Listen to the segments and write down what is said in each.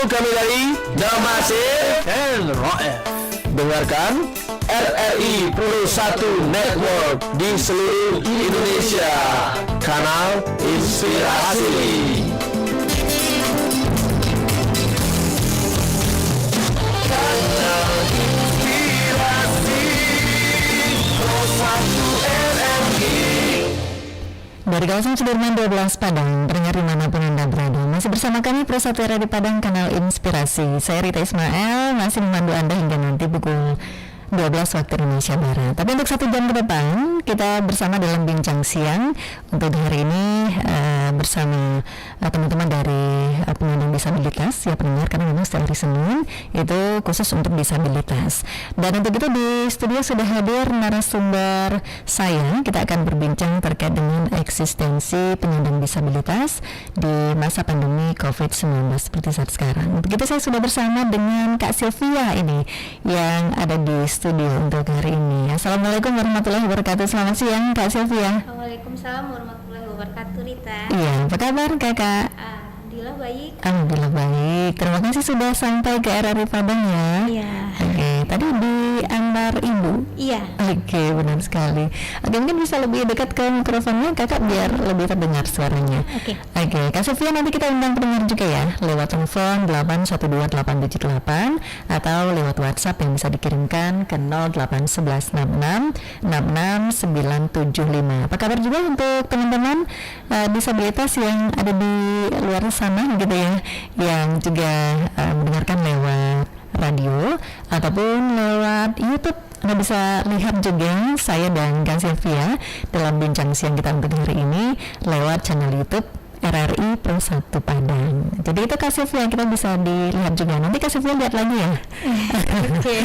kami dari Damasir and Roef. Dengarkan RRI Pro 1 Network di seluruh Indonesia. Kanal Inspirasi. Kanal Inspirasi Pro 1 RRI. Dari kawasan Sudirman 12 Padang, pendengar dimanapun Anda berada, masih bersama kami Pro 1 RRI Padang, Kanal Inspirasi. Saya Rita Ismail, masih memandu Anda hingga nanti pukul 12 waktu Indonesia Barat. Tapi untuk 1 jam ke depan, kita bersama dalam Bincang Siang. Untuk hari ini bersama teman-teman dari penyandang disabilitas, ya pendengar, karena memang setiap hari Senin itu khusus untuk disabilitas. Dan untuk itu di studio sudah hadir narasumber saya. Kita akan berbincang terkait dengan eksistensi penyandang disabilitas di masa pandemi COVID-19 seperti saat sekarang. Untuk itu saya sudah bersama dengan Kak Sylvia ini yang ada di studio untuk hari ini. Assalamualaikum warahmatullahi wabarakatuh. Selamat siang Kak Sylvia. Waalaikumsalam warahmatullahi wabarakatuh, Rita. Iya, apa kabar Kakak? Alhamdulillah baik. Alhamdulillah baik. Terima kasih sudah sampai ke RRI Padang ya. Iya. Oke, tadi di Anbar Ibu. Iya. Oke, benar sekali. Oke, mungkin bisa lebih dekat ke mikrofonnya Kakak biar lebih terdengar suaranya. Oke. Oke, Kak Sylvia, nanti kita undang pendengar juga ya lewat telepon 812-878 atau lewat WhatsApp yang bisa dikirimkan ke 08166666975. Apa kabar juga untuk teman-teman disabilitas yang ada di luar sana gitu ya, yang juga mendengarkan lewat radio ataupun lewat YouTube. Anda bisa lihat juga saya dan Kak Sylvia dalam bincang siang kita untuk hari ini lewat channel YouTube RRI Pro 1 Padang. Jadi itu Kak Sylvia, kita bisa dilihat juga. Nanti Kak Sylvia lihat lagi ya. Oke.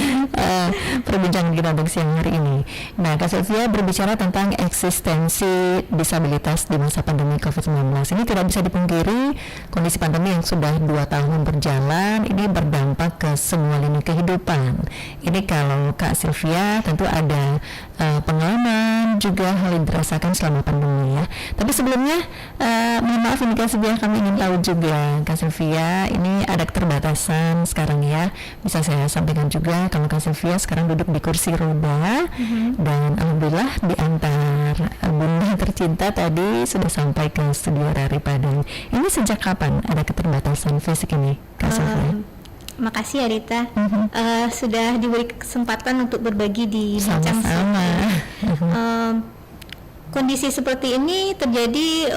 Perbincangan kita untuk siang hari ini. Nah, Kak Sylvia berbicara tentang eksistensi disabilitas di masa pandemi COVID-19. Ini tidak bisa dipungkiri, kondisi pandemi yang sudah 2 tahun berjalan ini berdampak ke semua lini kehidupan. Ini kalau Kak Sylvia tentu ada pengalaman juga hal yang dirasakan selama pandemi ya. Tapi sebelumnya mohon maaf ini Kak Sylvia, kami ingin tahu juga Kak Sylvia ini ada keterbatasan sekarang ya. Bisa saya sampaikan juga kalau Kak Sylvia sekarang duduk di kursi roda dan alhamdulillah diantar bunda tercinta tadi sudah sampai ke studio RRI Padang. Ini sejak kapan ada keterbatasan fisik ini Kak Sylvia? Makasih ya Rita, sudah diberi kesempatan untuk berbagi di bincang Sama-sama. Kondisi seperti ini terjadi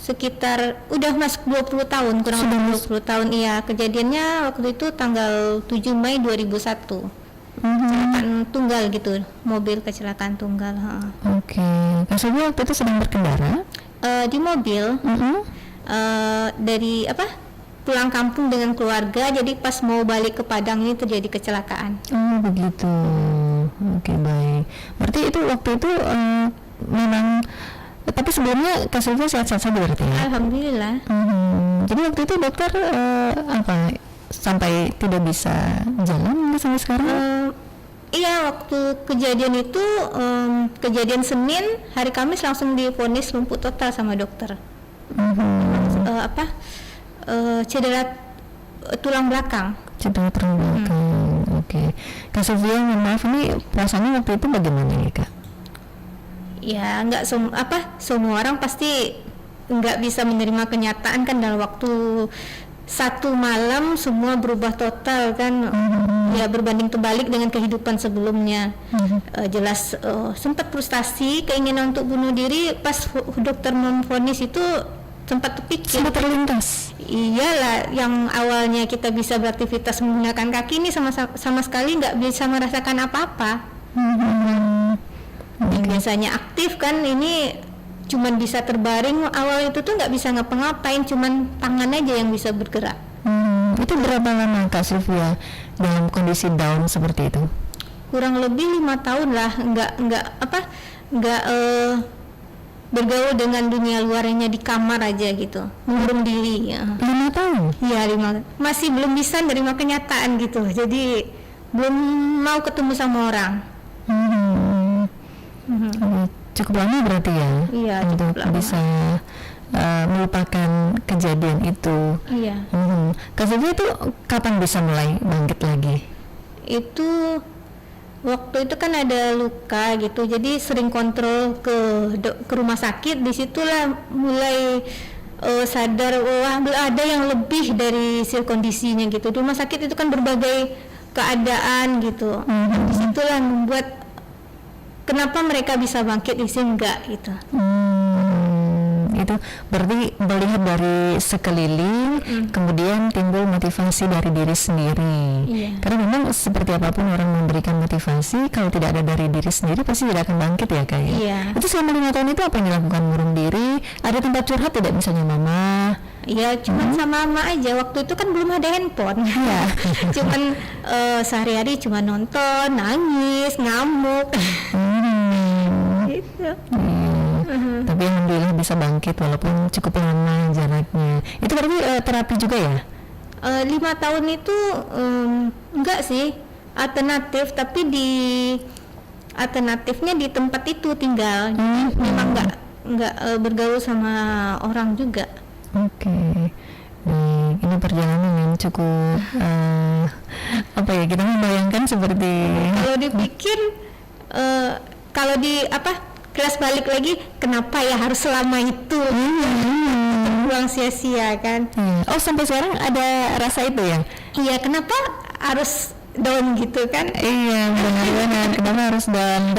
sekitar udah masuk 20 tahun, kurang lebih 20 tahun. Iya, kejadiannya waktu itu tanggal 7 Mei 2001. Kecelakaan tunggal gitu, mobil kecelakaan tunggal. Oke, Kak Sylvia waktu itu sedang berkendara Di mobil dari pulang kampung dengan keluarga, jadi pas mau balik ke Padang ini terjadi kecelakaan. Oh begitu. Oke, baik. Berarti itu waktu itu memang, tapi sebelumnya Kak Sylvia sehat-sehat saja berarti ya? Alhamdulillah. Jadi waktu itu dokter sampai tidak bisa jalan sampai sekarang? Iya, waktu kejadian itu kejadian Senin, hari Kamis langsung divonis lumpuh total sama dokter. Cedera tulang belakang. Cedera tulang belakang. Oke. Kak Sylvia, maaf ini perasaannya waktu itu bagaimana ya Kak? Ya nggak semua orang pasti nggak bisa menerima kenyataan kan, dalam waktu 1 malam semua berubah total kan. Ya berbanding terbalik dengan kehidupan sebelumnya. Jelas sempat frustasi, keinginan untuk bunuh diri. Pas dokter memvonis itu sempat terpikir, sempat terlintas. Iyalah, yang awalnya kita bisa beraktivitas menggunakan kaki ini sama sekali nggak bisa merasakan apa-apa. Yang biasanya aktif kan ini cuman bisa terbaring. Awal itu tuh nggak bisa ngapa-ngapain, cuman tangan aja yang bisa bergerak. Itu berapa lama Kak Sylvia dalam kondisi down seperti itu? Kurang lebih 5 tahun lah, nggak bergaul dengan dunia luarnya, di kamar aja gitu, mengurung diri ya. 5 tahun? Iya, 5. Masih belum bisa menerima kenyataan gitu, jadi belum mau ketemu sama orang. Cukup lama berarti ya? Iya, untuk cukup lama. bisa melupakan kejadian itu. Iya. Kak Sylvia itu kapan bisa mulai bangkit lagi? Itu waktu itu kan ada luka gitu, jadi sering kontrol ke rumah sakit. Disitulah mulai sadar, wah ada yang lebih dari kondisinya gitu. Di rumah sakit itu kan berbagai keadaan gitu. Disitulah membuat kenapa mereka bisa bangkit, di sini enggak gitu. Itu berarti melihat dari sekeliling, kemudian timbul motivasi dari diri sendiri. Iya. Karena memang seperti apapun orang memberikan motivasi, kalau tidak ada dari diri sendiri pasti tidak akan bangkit ya Kak ya. Iya. Itu selama 5 tahun itu apa yang dilakukan? Murung diri, ada tempat curhat tidak misalnya mama? Ya cuman sama mama aja, waktu itu kan belum ada handphone. Iya. Cuman sehari-hari cuma nonton, nangis, ngamuk. Gitu. Tapi alhamdulillah bisa bangkit walaupun cukup lama jaraknya. Itu berarti terapi juga ya? 5 tahun itu enggak sih, alternatif, tapi alternatifnya di tempat itu tinggal. Jadi memang enggak bergaul sama orang juga. Oke. Baik, ini perjalanan yang cukup apa ya, kita membayangkan seperti Kalau dipikir kalau kelas balik lagi, kenapa ya harus selama itu buang sia-sia kan. Oh, sampai sekarang ada rasa itu ya? Iya, kenapa harus down gitu kan. Iya, benar-benar. Kenapa harus down?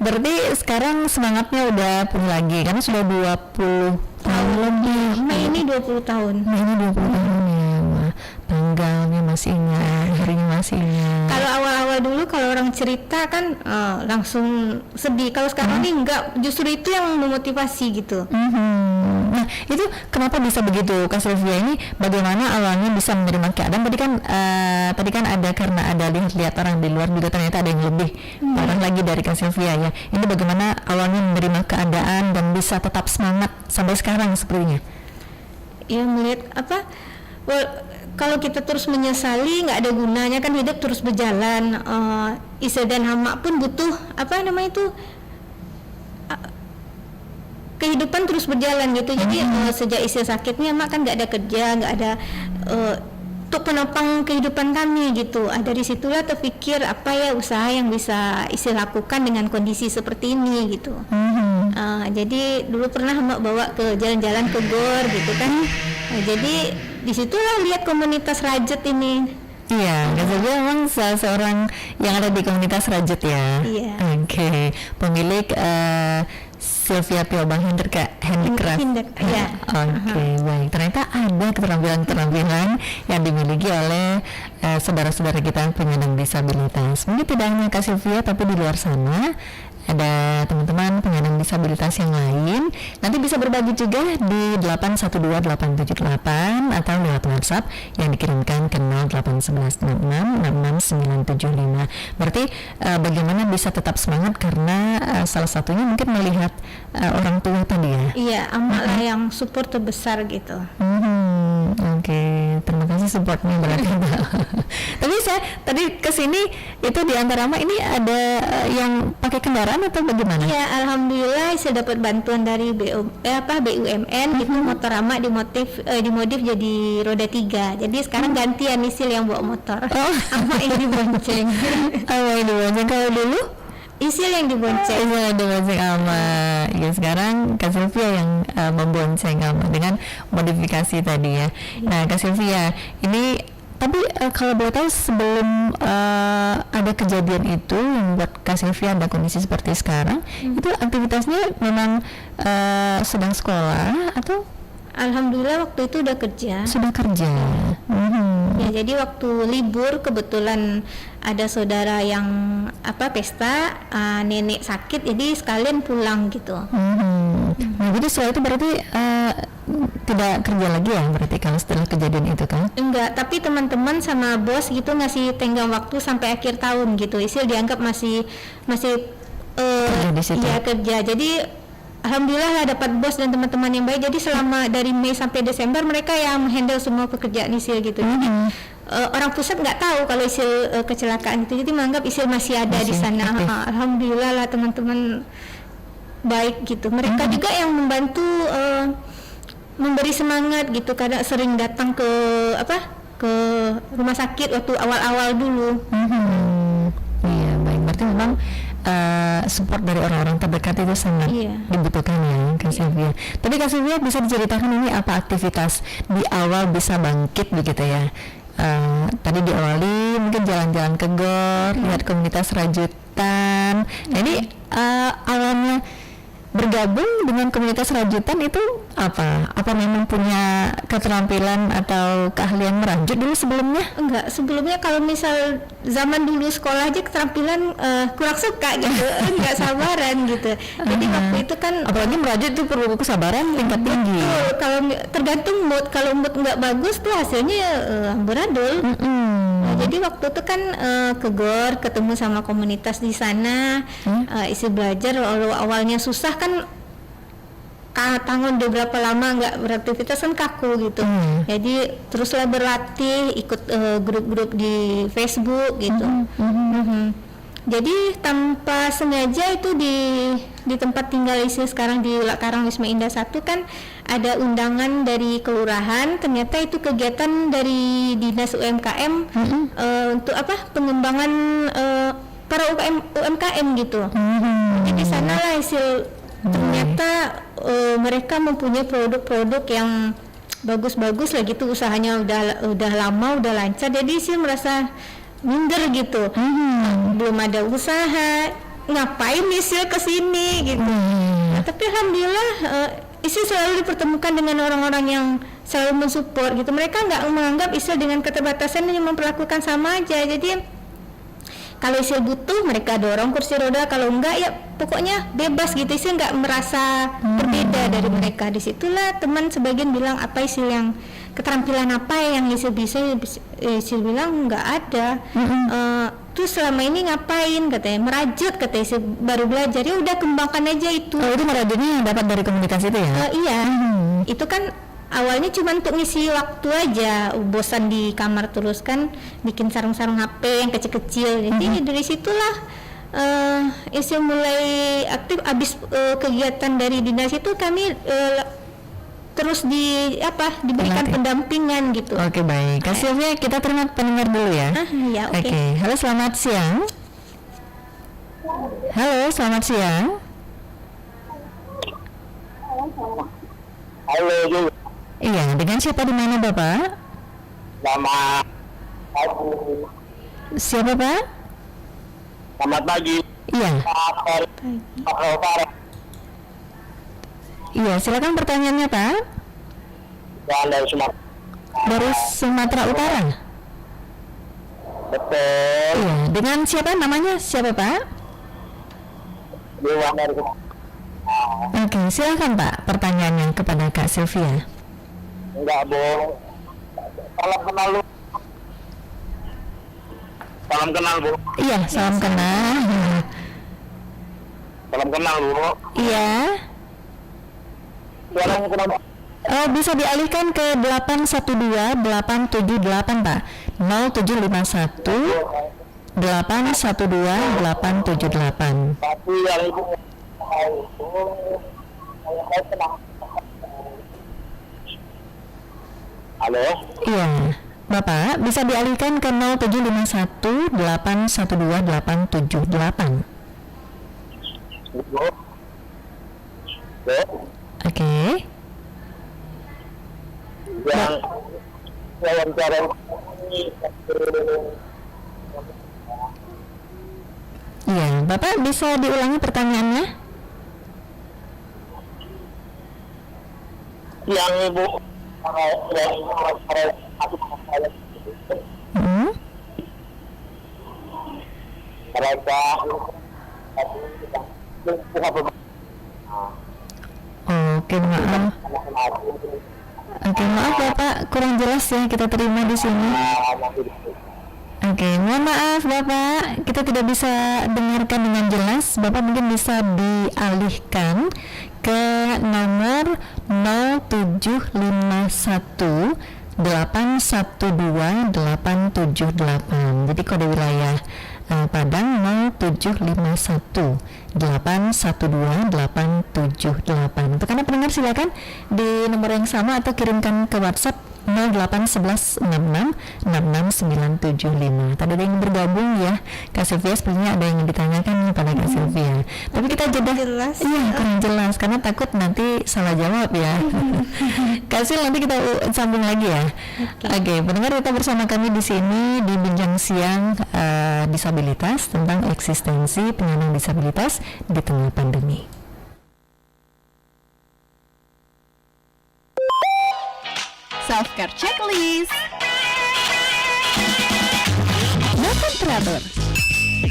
Berarti sekarang semangatnya udah pulih lagi karena sudah 20 tahun lebih. Mei ini 20 tahun. Mei ini 20 tahun ya. Wah, tanggalnya masih ingat, harinya masih ingat. Kalau awal-awal dulu kalau orang cerita kan langsung sedih. Kalau sekarang ini enggak, justru itu yang memotivasi gitu. Nah, itu kenapa bisa begitu, Kak Sylvia? Ini bagaimana awalnya bisa menerima keadaan? Tadi kan ada karena ada lihat orang di luar juga, ternyata ada yang lebih parah lagi dari Kak Sylvia ya. Ini bagaimana awalnya menerima keadaan dan bisa tetap semangat sampai sekarang sepertinya? Ya melihat kalau kita terus menyesali nggak ada gunanya kan, hidup terus berjalan. Isa dan Hama pun butuh kehidupan terus berjalan gitu. Jadi sejak Isa sakitnya Mak kan nggak ada kerja, nggak ada untuk penopang kehidupan kami gitu. Ada di situlah terpikir apa ya usaha yang bisa Isa lakukan dengan kondisi seperti ini gitu. Jadi dulu pernah Mak bawa ke jalan-jalan ke Gor gitu kan. Jadi di situlah lihat komunitas Rajut ini. Iya, Kak Sylvia memang seorang yang ada di komunitas Rajut ya. Iya. Oke, pemilik Sylvia Piobang Handicraft. Iya. Oke, baik. Ternyata ada keterampilan-keterampilan yang dimiliki oleh saudara-saudara kita penyandang disabilitas. Mungkin tidak hanya Kak Sylvia, tapi di luar sana ada teman-teman penyandang disabilitas yang lain. Nanti bisa berbagi juga di 812878 atau lewat WhatsApp yang dikirimkan ke 08116666975. Berarti bagaimana bisa tetap semangat karena salah satunya mungkin melihat orang tua tadi ya. Iya, amak lah yang support terbesar gitu. Oke, terima kasih supportnya berarti. Tapi saya tadi kesini itu di antara ini ada yang pakai kendaraan atau bagaimana? Iya, alhamdulillah saya dapat bantuan dari BUMN gitu. Motor Ama dimodif jadi roda 3. Jadi sekarang gantian Isil yang bawa motor. Ama yang dibonceng. Yang dibonceng. Kalau dulu Isil yang dibonceng. Isil yang dibonceng Ama. Ya sekarang Kak Sylvia yang membonceng Ama dengan modifikasi tadi ya. Nah, Kak Sylvia, ini tapi kalau boleh tahu sebelum ada kejadian itu yang buat Kak Sylvia ada kondisi seperti sekarang, itu aktivitasnya memang sedang sekolah atau? Alhamdulillah waktu itu udah kerja. Sudah kerja. Ya, jadi waktu libur kebetulan ada saudara yang pesta, nenek sakit, jadi sekalian pulang gitu. Nah, jadi setelah itu berarti tidak kerja lagi ya berarti kalau setelah kejadian itu kan? Enggak, tapi teman-teman sama bos gitu ngasih tenggang waktu sampai akhir tahun gitu. Isil dianggap masih kerja di situ. Iya, kerja. Jadi alhamdulillah lah dapat bos dan teman-teman yang baik. Jadi selama dari Mei sampai Desember mereka yang handle semua pekerjaan Isil gitu. Jadi orang pusat nggak tahu kalau Isil kecelakaan itu. Jadi menganggap Isil masih ada di sana. Alhamdulillah lah teman-teman baik gitu. Mereka juga yang membantu memberi semangat gitu, kadang sering datang ke ke rumah sakit waktu awal-awal dulu. Iya, baik. Berarti memang support dari orang-orang terdekat itu sangat dibutuhkan ya, Kak Sylvia. Tapi Kak Sylvia bisa diceritakan ini apa aktivitas di awal bisa bangkit begitu ya? Tadi diawali mungkin jalan-jalan ke GOR, lihat komunitas rajutan. Jadi awalnya bergabung dengan komunitas rajutan itu apa? Apa memang punya keterampilan atau keahlian merajut dulu sebelumnya? Enggak, sebelumnya kalau misal zaman dulu sekolah aja keterampilan kurang suka gitu, enggak sabaran gitu. Jadi waktu itu kan apalagi merajut itu perlu kesabaran tingkat tinggi. Kalau tergantung mood, kalau mood nggak bagus tuh hasilnya amburadul. Jadi waktu itu kan ke GOR, ketemu sama komunitas di sana, isi belajar. Awalnya susah kan, tangan udah berapa lama nggak beraktivitas kan kaku gitu. Jadi teruslah berlatih, ikut grup-grup di Facebook gitu. Jadi tanpa sengaja itu di tempat tinggal isi sekarang di Karang Wisma Indah 1 kan ada undangan dari kelurahan, ternyata itu kegiatan dari Dinas UMKM untuk pengembangan para UMKM gitu. Jadi sanalah hasil, ternyata mereka mempunyai produk-produk yang bagus-bagus lah gitu, usahanya udah lama, udah lancar. Jadi sih merasa minder gitu, belum ada usaha, ngapain Isil kesini gitu. Nah, tapi alhamdulillah Isil selalu dipertemukan dengan orang-orang yang selalu mensupport gitu. Mereka nggak menganggap Isil dengan keterbatasan yang memperlakukan sama aja. Jadi kalau Isil butuh mereka dorong kursi roda, kalau enggak ya pokoknya bebas gitu. Isil nggak merasa berbeda dari mereka. Disitulah teman sebagian bilang, apa Isil yang keterampilan apa yang Isil bisa? Isil bilang nggak ada. Terus selama ini ngapain, katanya merajut, katanya Isil baru belajar. Ya udah kembangkan aja itu. Itu merajutnya yang dapat dari komunitas itu ya? Iya, itu kan awalnya cuma untuk ngisi waktu aja, bosan di kamar terus kan, bikin sarung-sarung HP yang kecil-kecil. Jadi dari situlah Isil mulai aktif. Abis kegiatan dari dinas itu kami terus diberikan pendampingan gitu. Oke, baik. Kak Sylvia, kita terima pendengar dulu ya. Ya, oke. Oke, halo selamat siang. Halo, selamat siang. Halo juga. Iya, dengan siapa di mana Bapak? Nama Siapa Pak? Selamat pagi. Iya. Pak. Iya, silakan pertanyaannya Pak. Dari Sumatera. Dari Sumatera Utara. Betul. Iya, dengan siapa namanya? Siapa Pak? Dewan dari Sumatera. Oke, silakan Pak pertanyaannya kepada Kak Sylvia. Enggak, Bu. Salam kenal lu. Salam kenal, Bu. Iya, salam kenal. Salam kenal, Bu. Iya. Salam kenal. Bisa dialihkan ke 812-878 Pak. 0751 812-878. Tapi yang Ibu Halo? Iya. Bapak, bisa dialihkan ke 0751 812 878. Bu? Oke. Yang wawancara Iya, Bapak bisa diulangi pertanyaannya? yang Ibu mereka Oke, maaf. Oke, maaf Bapak, kurang jelas ya, kita terima di sini. Oke, mohon maaf Bapak, kita tidak bisa dengarkan dengan jelas. Bapak mungkin bisa dialihkan ke nomor 0751 812 878. Jadi kode wilayah Padang 0751 812 878. Untuk Anda pendengar silakan di nomor yang sama atau kirimkan ke WhatsApp 0811 66 66975. Tadi ada yang bergabung ya, Kak Sylvia, sepertinya ada yang ditanyakan pada Kak Sylvia. Tapi kita jeda. Iya, kurang jelas karena takut nanti salah jawab ya. Kak Sil, nanti kita sambung lagi ya. Oke, pendengar, kita bersama kami di sini di Bincang Siang Disabilitas tentang eksistensi penyandang disabilitas di tengah pandemi. Self-care checklist. Makan teratur.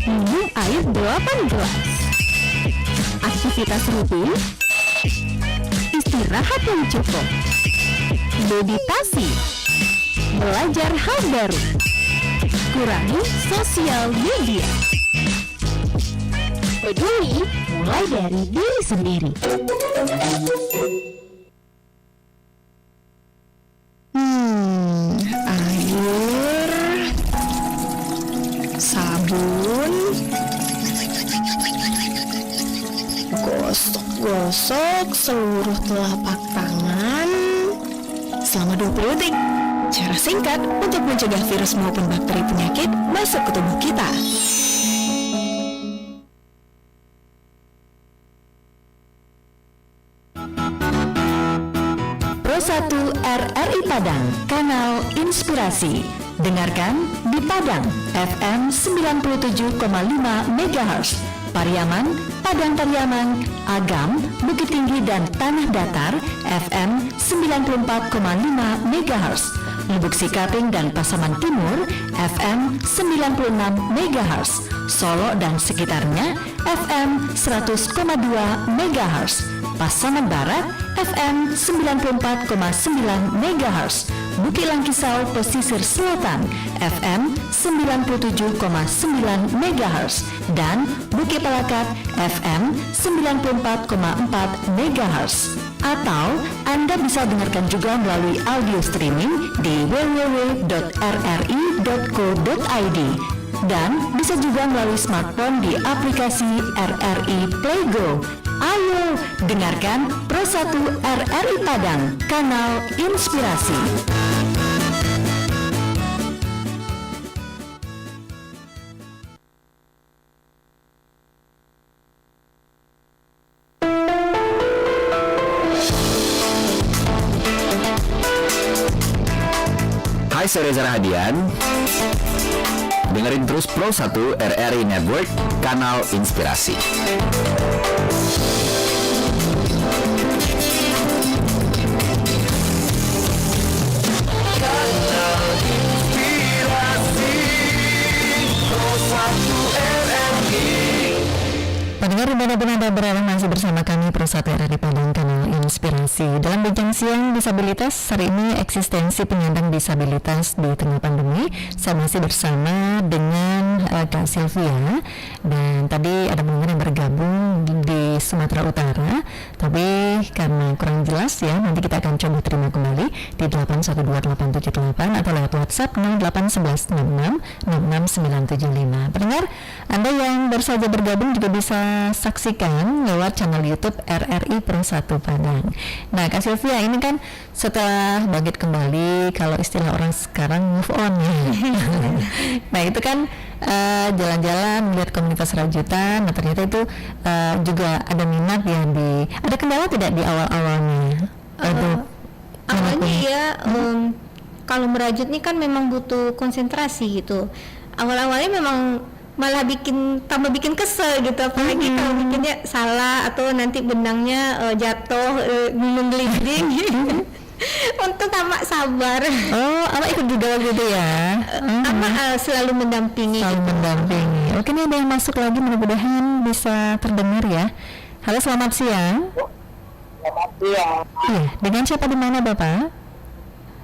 Minum air 8 gelas. Aktivitas rutin. Istirahat yang cukup. Meditasi. Belajar hal baru. Kurangi sosial media. Peduli mulai dari diri sendiri. Air, sabun, gosok-gosok seluruh telapak tangan selama 20 detik. Cara singkat untuk mencegah virus maupun bakteri penyakit masuk ke tubuh kita. Pro 1 RRI Padang, kanal Inspirasi. Dengarkan di Padang FM 97,5 MHz, Pariaman, Padang Pariaman, Agam, Bukit Tinggi dan Tanah Datar FM 94,5 MHz, Lubuk Sikaping dan Pasaman Timur FM 96 MHz, Solo dan sekitarnya FM 100,2 MHz, Pasaman Barat FM 94,9 MHz, Bukit Langkisau Pesisir Selatan FM 97,9 MHz, dan Bukit Palakat FM 94,4 MHz. Atau Anda bisa dengarkan juga melalui audio streaming di www.rri.co.id dan bisa juga melalui smartphone di aplikasi RRI Playgo. Ayo dengarkan Pro 1 RRI Padang, kanal Inspirasi. Hai, saya Reza Rahadian. Dengerin terus Pro 1 RRI Network, kanal Inspirasi. Pendengar dimanapun Anda berada, masih bersama kami Pro 1 RRI Padang, kanal Inspirasi. Dalam Bincang Siang Disabilitas hari ini, eksistensi penyandang disabilitas di tengah pandemi. Saya masih bersama dengan Kak Sylvia, dan tadi ada pendengar yang bergabung di Sumatera Utara, tapi karena kurang jelas ya, nanti kita akan coba terima kembali di 812878 atau lewat WhatsApp 08116666975. Pendengar, Anda yang baru saja bergabung juga bisa saksikan lewat channel YouTube RRI Pro 1 Padang. Nah, Kak Sylvia, ini kan setelah bangkit kembali, kalau istilah orang sekarang move on ya. Nah, itu kan jalan-jalan melihat komunitas rajutan. Nah, ternyata itu juga ada minat ya ada kendala tidak di awal-awalnya? Awalnya ya, kalau merajut nih kan memang butuh konsentrasi gitu. Awal-awalnya memang malah tambah bikin kesel gitu, apalagi kalau bikinnya salah atau nanti benangnya jatuh, menggelinding. Untuk Ama sabar. Oh, Ama ikut juga gitu ya? Ama selalu mendampingi. Oke, ini ada yang masuk lagi, mudah-mudahan bisa terdengar ya. Halo, selamat siang. Selamat siang. Iya, dengan siapa di mana Bapak?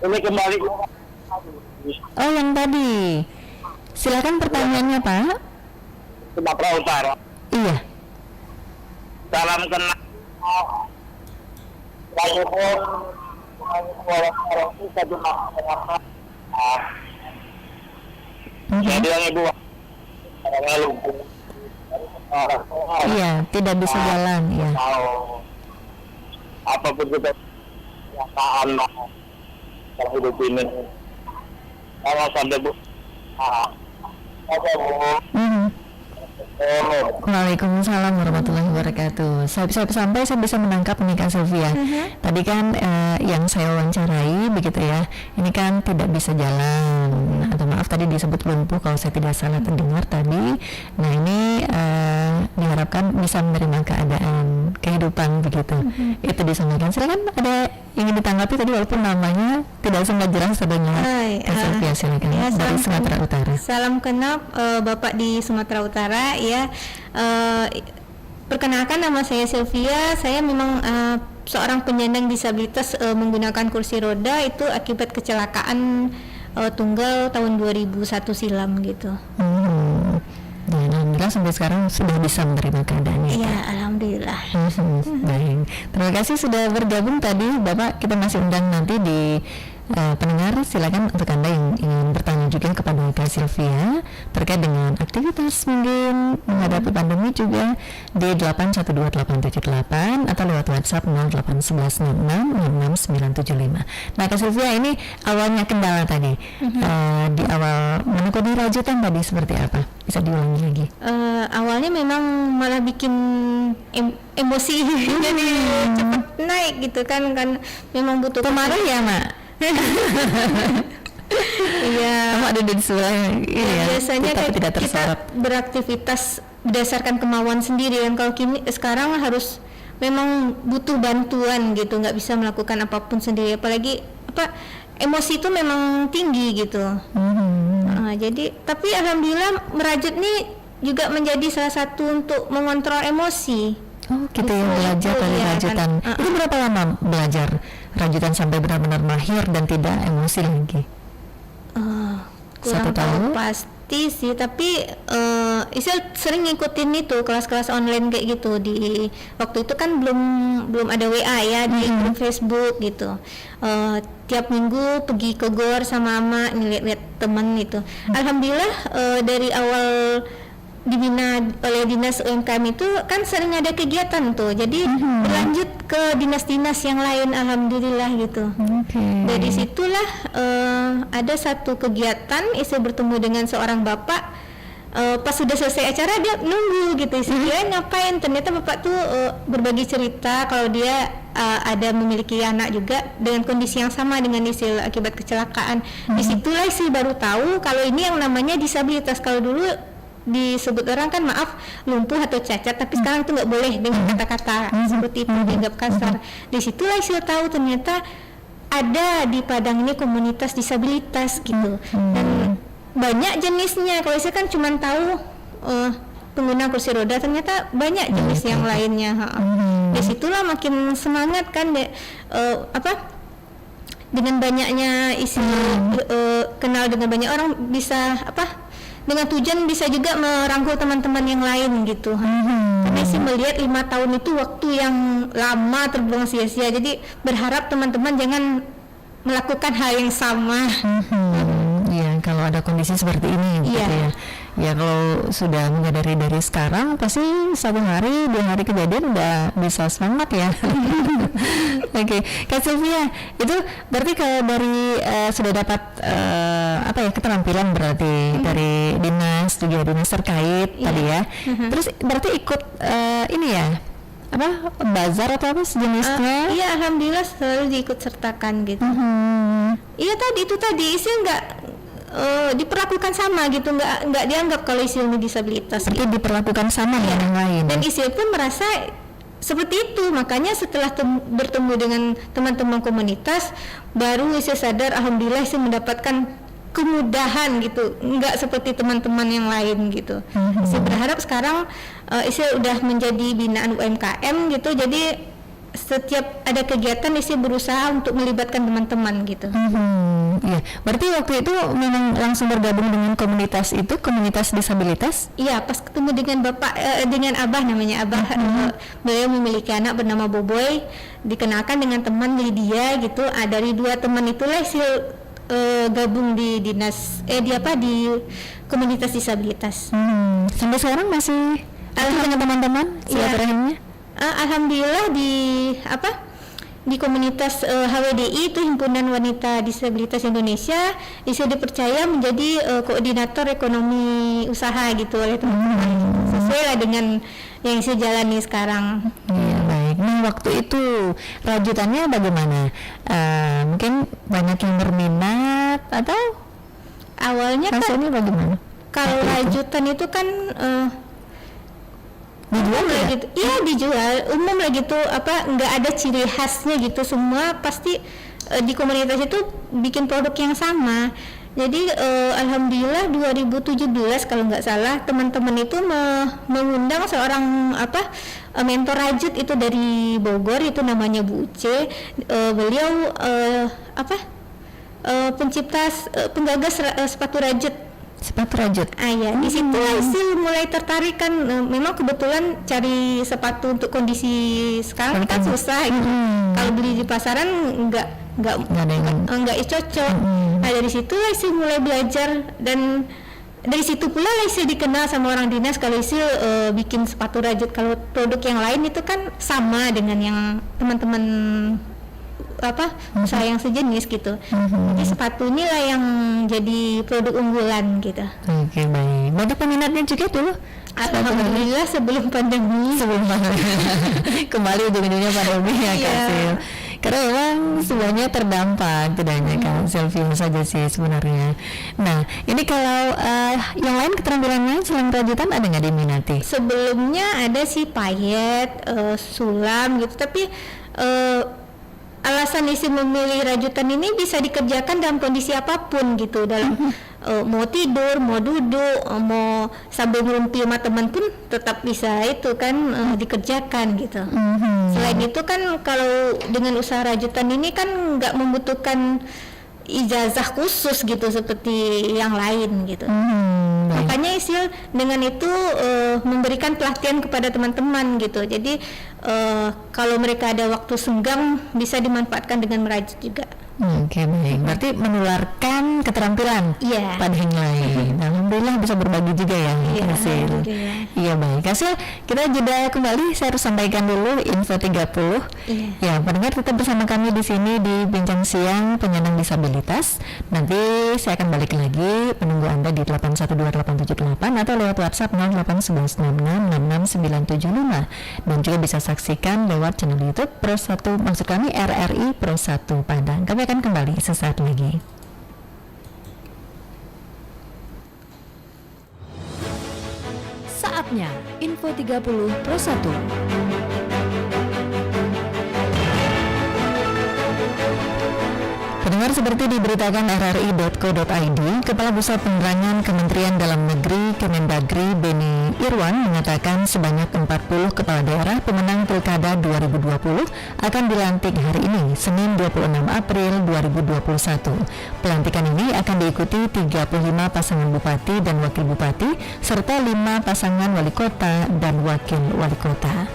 Ini kembali. Oh, yang tadi. Silakan pertanyaannya, Pak. Sumatera Utara. Iya. Salam kenal. Saya bilang Ibu, orangnya lumpuh. Iya, tidak bisa jalan, ya. Kalau apapun kita kenyataan dalam hidup ini, kalau sampai Bu, apa Bu? Mhm. Oh, Waalaikumsalam warahmatullahi wabarakatuh. Saya bisa menangkap nih Kak Sylvia. Tadi kan yang saya wawancarai begitu ya. Ini kan tidak bisa jalan. Atau maaf tadi disebut lumpuh kalau saya tidak salah terdengar tadi. Nah ini diharapkan bisa menerima keadaan kehidupan begitu. Itu disampaikan. Silakan ada ingin ditanggapi tadi walaupun namanya tidak sangat jelas terdengar. Kak Sylvia silakan ya, dari Sumatera Utara. Salam kenal Bapak di Sumatera Utara ya. Perkenalkan nama saya Sylvia. Saya memang seorang penyandang disabilitas menggunakan kursi roda itu akibat kecelakaan tunggal tahun 2001 silam gitu. Dan alhamdulillah sampai sekarang sudah bisa menerima keadaannya. Iya, alhamdulillah. Baik, terima kasih sudah bergabung tadi Bapak. Kita masih undang nanti di pendengar, silakan untuk Anda yang ingin bertanya juga kepada Kak Sylvia terkait dengan aktivitas mungkin menghadapi pandemi juga di 812878 atau lewat WhatsApp 08116666975. Nah Kak Sylvia, ini awalnya kendala tadi di awal menekuni rajutan tadi seperti apa? Bisa diulangi lagi? Awalnya memang malah bikin emosi jadi cepat naik gitu kan memang butuh pemarah ya Mak? Iya. Kamu ada di sebelah ini ya, biasanya tapi tidak kita tersorot. beraktivitas berdasarkan kemauan sendiri dan kalau sekarang harus memang butuh bantuan gitu, nggak bisa melakukan apapun sendiri, apalagi emosi itu memang tinggi gitu. Jadi tapi alhamdulillah merajut nih juga menjadi salah satu untuk mengontrol emosi. Oh gitu ya, belajar dari iya, rajutan kan? Itu berapa lama belajar rajutan sampai benar-benar mahir dan tidak emosi lagi? Kurang 1 tahun? pasti sih, tapi Isil sering ngikutin itu kelas-kelas online kayak gitu. Di waktu itu kan belum ada WA ya, di grup Facebook gitu. Tiap minggu pergi ke GOR sama Ama ngeliat-liat temen itu. Alhamdulillah dari awal dibina oleh dinas UMKM itu kan sering ada kegiatan tuh, jadi berlanjut ke dinas-dinas yang lain, alhamdulillah gitu. Dari situlah ada satu kegiatan Isil bertemu dengan seorang bapak. Pas sudah selesai acara dia nunggu gitu, Isil ngapain, ternyata bapak tuh berbagi cerita kalau dia ada memiliki anak juga dengan kondisi yang sama dengan Isil akibat kecelakaan. Disitulah Isil baru tahu kalau ini yang namanya disabilitas. Kalau dulu disebut orang kan maaf lumpuh atau cacat, tapi sekarang itu nggak boleh dengan kata-kata seperti itu, dianggap kasar. Disitulah Isil tahu ternyata ada di Padang ini komunitas disabilitas gitu, dan banyak jenisnya. Kalau saya kan cuma tahu pengguna kursi roda, ternyata banyak jenis yang lainnya. Disitulah makin semangat kan dengan banyaknya kenal dengan banyak orang, bisa dengan tujuan bisa juga merangkul teman-teman yang lain gitu. Karena sih melihat 5 tahun itu waktu yang lama terbuang sia-sia, jadi berharap teman-teman jangan melakukan hal yang sama. Iya, kalau ada kondisi seperti ini gitu ya. Ya kalau sudah menyadari dari sekarang, pasti 1 hari 2 hari kejadian udah bisa semangat ya. Oke, Kak Sylvia, itu berarti kalau dari sudah dapat keterampilan berarti dari dinas juga dinas terkait tadi ya. Terus berarti ikut ini ya, bazar atau apa sejenisnya? Iya, alhamdulillah selalu diikut sertakan gitu. Iya tadi Isil nggak diperlakukan sama gitu, nggak dianggap kalau Isil ini disabilitas. Berarti gitu. Diperlakukan sama dengan yang lain. Dan Isil pun merasa seperti itu, makanya setelah bertemu dengan teman-teman komunitas, baru Isil sadar alhamdulillah Isil mendapatkan kemudahan gitu, nggak seperti teman-teman yang lain gitu. Isil berharap sekarang Isil udah menjadi binaan UMKM gitu, jadi setiap ada kegiatan Isil berusaha untuk melibatkan teman-teman gitu. Iya, berarti waktu itu memang langsung bergabung dengan komunitas itu, komunitas disabilitas? Iya, pas ketemu dengan bapak, dengan abah namanya abah, beliau memiliki anak bernama Boboy, dikenalkan dengan teman Lydia gitu. Dari 2 teman itulah Isil gabung di dinas di komunitas disabilitas. Sampai sekarang masih dengan teman-teman silaturahimnya? Alhamdulillah di komunitas HWDI itu Himpunan Wanita Disabilitas Indonesia bisa dipercaya menjadi koordinator ekonomi usaha gitu oleh teman-teman, sesuai lah dengan yang saya jalani sekarang. Iya, baik. Nah, waktu itu rajutannya bagaimana? Mungkin banyak yang berminat atau Awalnya kan hasilnya bagaimana? kalau rajutan itu kan Dijual umum lah tidak? gitu. Iya, dijual umum lah gitu, nggak ada ciri khasnya gitu, semua pasti di komunitas itu bikin produk yang sama. Jadi alhamdulillah 2017 kalau nggak salah teman-teman itu mengundang seorang mentor rajut itu dari Bogor, itu namanya Bu Uce. Beliau pencipta penggagas sepatu rajut. Sepatu rajut. Ya, di situ sih mulai tertarik kan. Memang kebetulan cari sepatu untuk kondisi sekarang kan susah gitu. Kalau beli di pasaran nggak cocok. Nah, dari situ sih mulai belajar, dan dari situ pula saya dikenal sama orang dinas kalau saya bikin sepatu rajut. Kalau produk yang lain itu kan sama dengan yang teman-teman usaha yang sejenis gitu. Jadi sepatu inilah yang jadi produk unggulan gitu. Oke, baik. Banyak peminatnya juga dulu? Alhamdulillah sebelum pandemi. Kembali ujung-ujungnya pandemi ya Kak Sil. Karena memang semuanya terdampak, tidak hanya Kak Sylvia saja sih sebenarnya. Nah, ini kalau yang lain keterampilannya selain rajutan ada nggak diminati? Sebelumnya ada sih payet, sulam gitu, tapi alasan isi memilih rajutan ini bisa dikerjakan dalam kondisi apapun gitu, dalam mau tidur, mau duduk, mau sambil ngerumpi sama teman pun tetap bisa itu kan dikerjakan gitu. Selain itu kan kalau dengan usaha rajutan ini kan nggak membutuhkan ijazah khusus gitu seperti yang lain gitu. Makanya Isil dengan itu memberikan pelatihan kepada teman-teman gitu. Jadi kalau mereka ada waktu senggang bisa dimanfaatkan dengan merajut juga. Oke, baik. Berarti menularkan keterampilan pada yang lain. Alhamdulillah bisa berbagi juga ya, Hasil. Iya, baik. Hasil, kita jeda kembali. Saya harus sampaikan dulu info 30. Ya, pendengar tetap bersama kami di sini di Bincang Siang Penyandang Disabilitas. Nanti saya akan balik lagi menunggu Anda di 812878 atau lewat WhatsApp 08196666975, dan juga bisa saksikan lewat channel YouTube Pro 1, maksud kami RRI Pro 1 Padang. Kami akan kembali sesaat lagi. Saatnya Info 30 Pro 1. Pendengar, seperti diberitakan rri.co.id, Kepala Pusat Penerangan Kementerian Dalam Negeri Kemendagri Beni Irwan mengatakan sebanyak 40 kepala daerah pemenang Pilkada 2020 akan dilantik hari ini, Senin 26 April 2021. Pelantikan ini akan diikuti 35 pasangan bupati dan wakil bupati serta 5 pasangan wali kota dan wakil wali kota.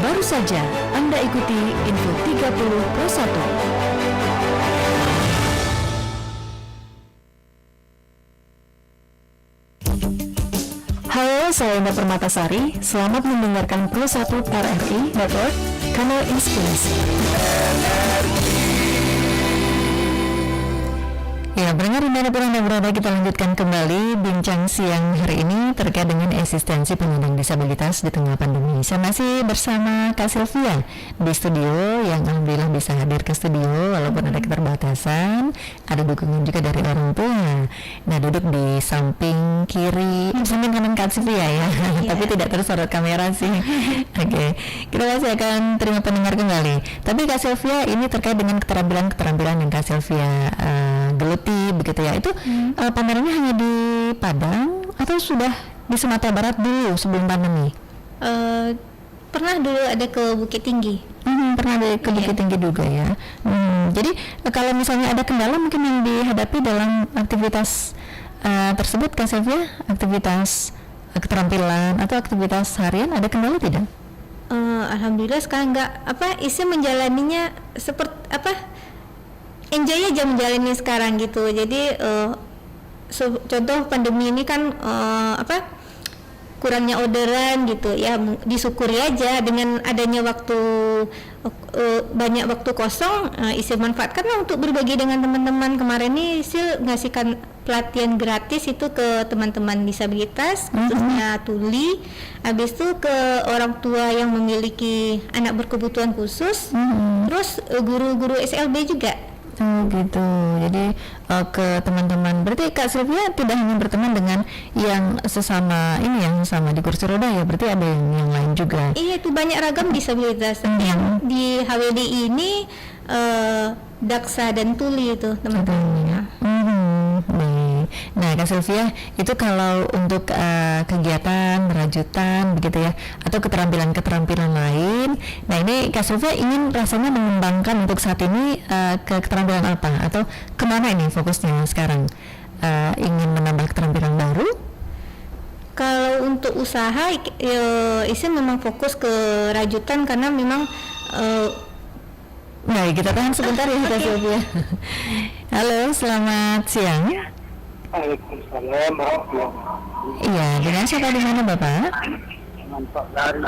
Baru saja Anda ikuti Info 30 Pro 1. Halo, saya Indah Permatasari. Selamat mendengarkan Pro 1 RRI Network, Kanal Inspirasi. Ya, pendengar dimanapun Anda berada, kita lanjutkan kembali bincang siang hari ini terkait dengan eksistensi penyandang disabilitas di tengah pandemi. Saya masih bersama Kak Sylvia di studio, yang alhamdulillah bisa hadir ke studio walaupun ada keterbatasan. Ada dukungan juga dari orang tua. Nah, duduk di samping kiri, samping kanan Kak Sylvia ya, tapi tidak tersorot kamera sih. Oke, kita masih akan terima pendengar kembali. Tapi Kak Sylvia, ini terkait dengan keterampilan yang Kak Sylvia geluti begitu ya. Itu pamerannya hanya di Padang atau sudah di Sumatera Barat dulu sebelum pandemi? Pernah dulu ada ke Bukit Tinggi. Pernah ada ke Bukit Tinggi juga ya. Jadi kalau misalnya ada kendala mungkin yang dihadapi dalam aktivitas tersebut, Kak Sylvia, aktivitas keterampilan atau aktivitas harian, ada kendala tidak? Alhamdulillah sekarang menjalaninya seperti enjoy aja menjalani sekarang gitu. Jadi contoh pandemi ini kan kurangnya orderan gitu ya, disyukuri aja dengan adanya waktu banyak waktu kosong. Isi manfaatkan untuk berbagi dengan teman-teman. Kemarin nih Isi ngasihkan pelatihan gratis itu ke teman-teman disabilitas, khususnya tuli, habis itu ke orang tua yang memiliki anak berkebutuhan khusus, terus guru-guru SLB juga. Gitu. Jadi ke teman-teman. Berarti Kak Sylvia tidak hanya berteman dengan yang sesama yang sama di kursi roda ya, berarti ada yang lain juga. Iya, itu banyak ragam disabilitas. Yang di HWD ini daksa dan tuli itu teman-teman. Nah, Kak Sylvia, itu kalau untuk kegiatan rajutan begitu ya, atau keterampilan lain. Nah, ini Kak Sylvia ingin rasanya mengembangkan untuk saat ini ke keterampilan apa, atau kemana ini fokusnya sekarang? Ingin menambah keterampilan baru? Kalau untuk usaha, Isi memang fokus ke rajutan karena memang Nah, kita tahan sebentar ya Kak Sylvia. Halo, selamat siang. Waalaikumsalam warahmatullahi Iya, dengan siapa di mana Bapak? Dengan Pak Zarif.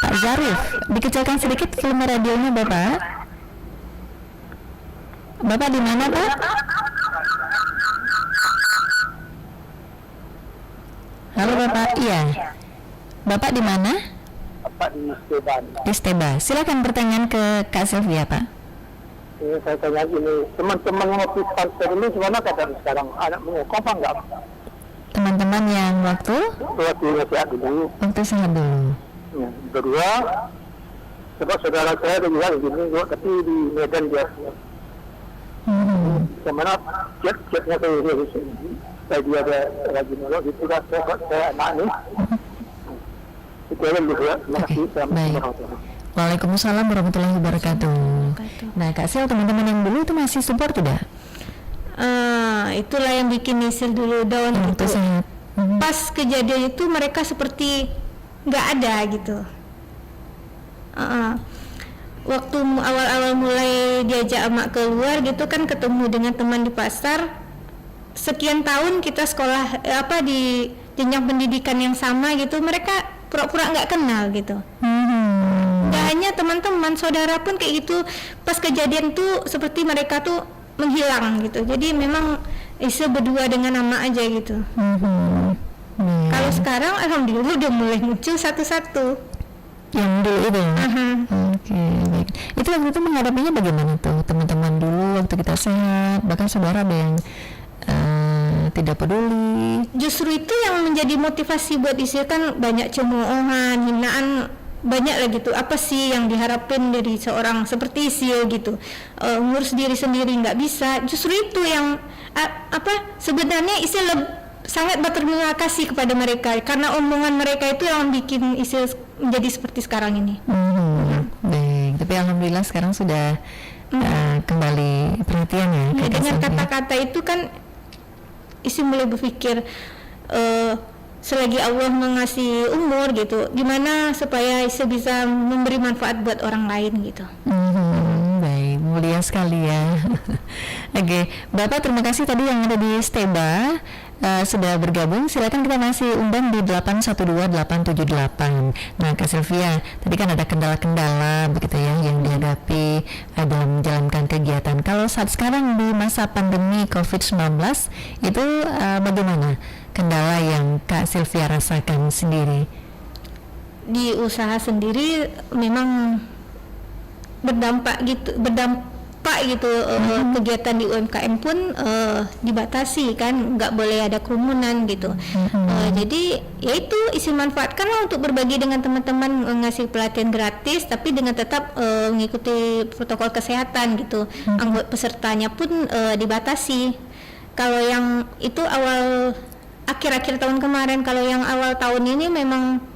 Pak Zarif, dikecilkan sedikit volume radionya Bapak. Bapak di mana Pak? Halo Bapak, iya. Bapak di mana? Bapak di Steban. Di Steba. Silakan pertanyaan ke Kak Sylvia Pak. Saya tanya gini, teman-teman yang waktu starter dulu gimana keadaan sekarang? Anak menyokong apa enggak? Teman-teman yang waktu Sehat dulu. sehat dulu. Ya, kedua, sebab saudara saya juga begini, tapi di Medan dia. Kemana chat-chatnya saya dia ada lagi nolok, itu dah saya anak ini. Itu aja dulu ya, terima kasih. Baik. Waalaikumsalam warahmatullahi wabarakatuh. Nah, Kak Sel, teman-teman yang dulu itu masih support tidak? Itulah yang bikin Isil dulu down gitu. Sehat. Pas kejadian itu mereka seperti nggak ada gitu. Waktu awal-awal mulai diajak emak keluar gitu kan, ketemu dengan teman di pasar. Sekian tahun kita sekolah di jenjang pendidikan yang sama gitu, mereka pura-pura nggak kenal gitu. Nggak hanya teman-teman, saudara pun kayak gitu. Pas kejadian tuh seperti mereka tuh menghilang gitu. Jadi memang Isa berdua dengan nama aja gitu. Kalau sekarang alhamdulillah udah mulai muncul satu-satu. Yang dulu itu. Oke, baik. Itu waktu itu menghadapinya bagaimana tuh teman-teman dulu waktu kita sehat, bahkan saudara ada yang tidak peduli. Justru itu yang menjadi motivasi buat Isa, kan banyak cemoohan, hinaan, banyak lah gitu. Apa sih yang diharapin dari seorang seperti Sil gitu, ngurus diri sendiri nggak bisa. Justru itu yang sebenarnya Isi sangat berterima kasih kepada mereka, karena omongan mereka itu yang bikin Isi menjadi seperti sekarang ini. Baik, tapi alhamdulillah sekarang sudah kembali perhatian ya. Dengan kata-kata itu kan Isi mulai berpikir, selagi Allah mengasih umur gitu, gimana supaya Isi bisa memberi manfaat buat orang lain gitu. Baik, mulia sekali ya. Oke, Bapak terima kasih tadi yang ada di Steba sudah bergabung. Silakan, kita masih undang di 812-878. Nah, Kak Sylvia, tadi kan ada kendala-kendala begitu ya yang dihadapi dalam menjalankan kegiatan. Kalau saat sekarang di masa pandemi COVID-19 itu bagaimana kendala yang Kak Sylvia rasakan sendiri? Di usaha sendiri memang berdampak gitu, kegiatan di UMKM pun dibatasi kan, nggak boleh ada kerumunan gitu. Jadi ya itu isi manfaatkanlah untuk berbagi dengan teman-teman, ngasih pelatihan gratis tapi dengan tetap mengikuti protokol kesehatan gitu. Anggota pesertanya pun dibatasi. Kalau yang itu awal akhir-akhir tahun kemarin, kalau yang awal tahun ini memang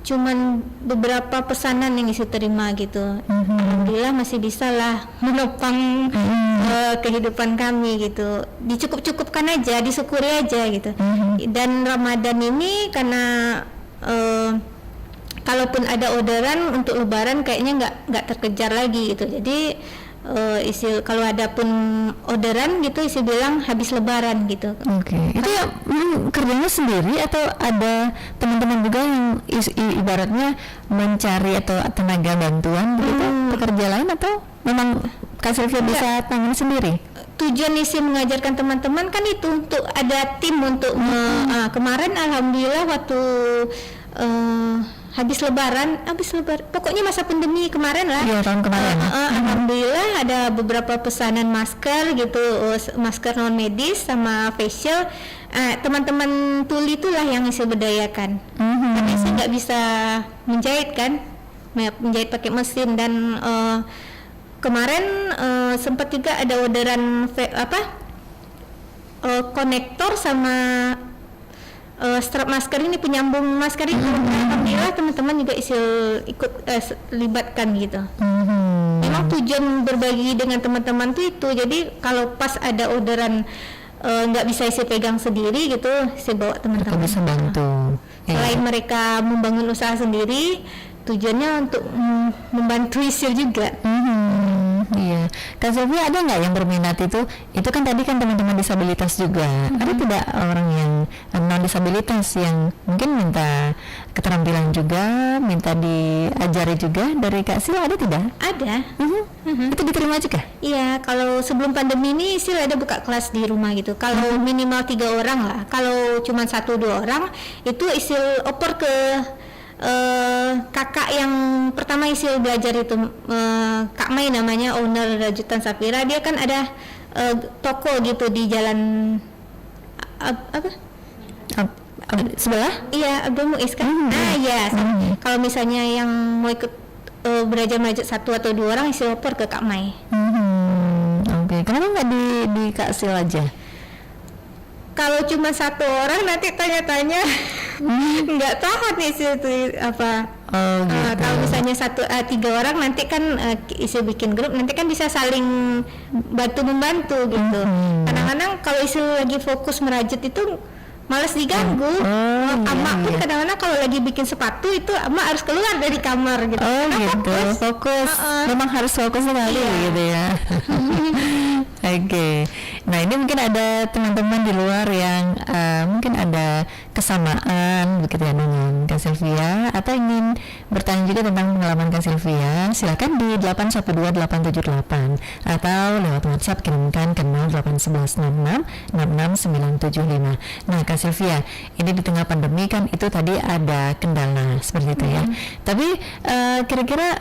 cuman beberapa pesanan yang isi terima gitu. Alhamdulillah masih bisa lah menopang kehidupan kami gitu. Dicukup-cukupkan aja, disyukuri aja gitu. Dan Ramadan ini karena kalaupun ada orderan untuk Lebaran kayaknya nggak terkejar lagi gitu. Jadi kalau ada pun orderan gitu isi bilang habis Lebaran gitu. Oke. Itu ya kerjanya sendiri atau ada teman-teman juga yang ibaratnya mencari atau tenaga bantuan begitu, pekerja lain, atau memang Kak Sylvia bisa tangani sendiri? Tujuan isi mengajarkan teman-teman kan itu untuk ada tim untuk kemarin alhamdulillah waktu habis lebaran, pokoknya masa pandemi kemarin lah. Iya, tahun kemarin. Alhamdulillah ada beberapa pesanan masker gitu, masker non medis sama facial. Teman-teman tuli itulah yang saya berdayakan. Karena saya nggak bisa menjahit kan, menjahit pakai mesin. Dan kemarin sempat juga ada orderan konektor sama strap masker ini, penyambung masker itu. Alhamdulillah teman-teman juga ikut libatkan gitu. Memang tujuan berbagi dengan teman-teman tuh itu. Jadi kalau pas ada orderan nggak bisa saya pegang sendiri gitu, saya bawa teman-teman. Bisa bantu. Selain mereka membangun usaha sendiri, tujuannya untuk membantu ISIL juga. Iya, Kak Sylvia ada nggak yang berminat itu? Itu kan tadi kan teman-teman disabilitas juga. Ada tidak orang yang non disabilitas yang mungkin minta keterampilan juga, minta diajari juga dari Kak Sil, ada tidak? Ada. Itu diterima juga? Iya, kalau sebelum pandemi ini ISIL ada buka kelas di rumah gitu. Kalau minimal 3 orang lah. Kalau cuma 1-2 orang itu ISIL oper ke kakak yang pertama ISIL belajar itu, Kak Mai namanya, owner Rajutan Safira. Dia kan ada toko gitu di jalan sebelah? Iya, Abdul Muiz kan. Ya. Kalau misalnya yang mau ikut belajar 1 atau 2 orang ISIL oper ke Kak Mai. Oke. Kenapa nggak di Kak Sil aja? Kalau cuma 1 orang nanti tanya-tanya nggak tahan isi itu apa. Gitu. Kalau misalnya 3 orang nanti kan isi bikin grup, nanti kan bisa saling bantu membantu gitu. Kadang-kadang kalau isi lagi fokus merajut itu malas diganggu. Emak pun kadang-kadang kalau lagi bikin sepatu itu emak harus keluar dari kamar gitu. Gitu. Fokus. Memang harus fokus sekali gitu ya. Oke. Nah, ini mungkin ada teman-teman di luar yang mungkin ada kesamaan begitu ya dengan Kak Sylvia, atau ingin bertanya juga tentang pengalaman Kak Sylvia. Silakan di 812878 atau lewat WhatsApp kirimkan ke 08166666975. Nah, Kak Sylvia, ini di tengah pandemi kan itu tadi ada kendala seperti itu ya. Tapi kira-kira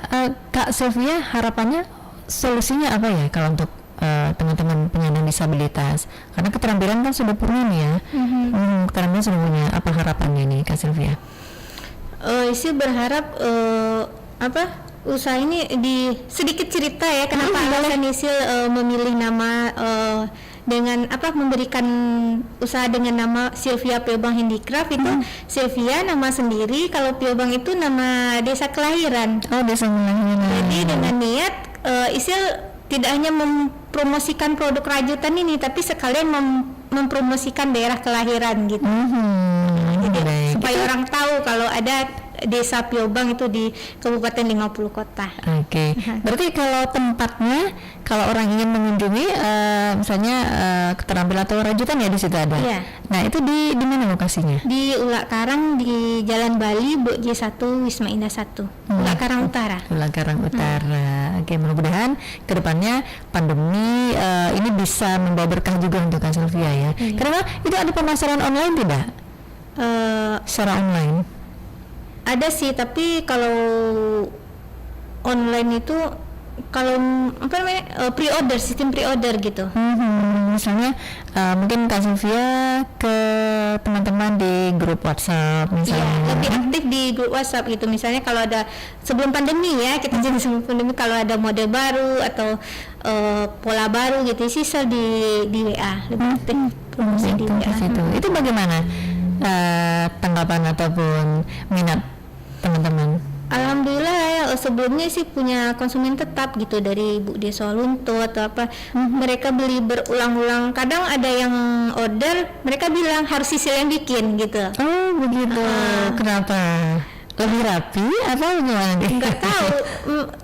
Kak Sylvia harapannya solusinya apa ya kalau untuk teman-teman penyandang disabilitas, karena keterampilan kan sudah punya nih ya. Keterampilan sudah punya, apa harapannya nih Kak Sylvia? Isi berharap usaha ini di sedikit cerita ya kenapa alasan Isil memilih nama dengan memberikan usaha dengan nama Sylvia Piobang Handicraft itu. Sylvia nama sendiri, kalau Piobang itu nama desa kelahiran. Desa kelahiran. Jadi dengan niat Isil tidak hanya mempromosikan produk rajutan ini, tapi sekalian mempromosikan daerah kelahiran gitu. Jadi supaya orang tahu kalau ada desa Piobang itu di Kabupaten 50 Kota. Oke. Berarti kalau tempatnya, kalau orang ingin mengunjungi misalnya keterampilan atau rajutan ya di situ ada. Iya. Nah, itu di mana lokasinya? Di Ulak Karang di Jalan Bali, Blok J1, Wisma Indah 1. Ulak Karang Utara. Ulak Karang Utara. Oke, mudah-mudahan kedepannya pandemi ini bisa membawa berkah juga untuk Kak Sylvia ya. Karena itu ada pemasaran online tidak? Secara online? Ada sih, tapi kalau online itu kalau apa namanya pre-order, sistem pre-order gitu. Misalnya mungkin Kak Sylvia ke teman-teman di grup WhatsApp Iya, misalnya. lebih aktif di grup WhatsApp gitu. Misalnya kalau ada sebelum pandemi ya, kita jadi sebelum pandemi kalau ada model baru atau pola baru gitu, sisa di WA, lebih aktif promosi di Itu, WA. itu bagaimana tanggapan ataupun minat teman-teman? Alhamdulillah ya, sebelumnya sih punya konsumen tetap gitu dari Bu Desa Lunto atau apa. Mereka beli berulang-ulang. Kadang ada yang order, mereka bilang harus Sisil yang bikin gitu. Oh begitu. Kenapa? Lebih rapi atau gimana nih? Nggak tahu.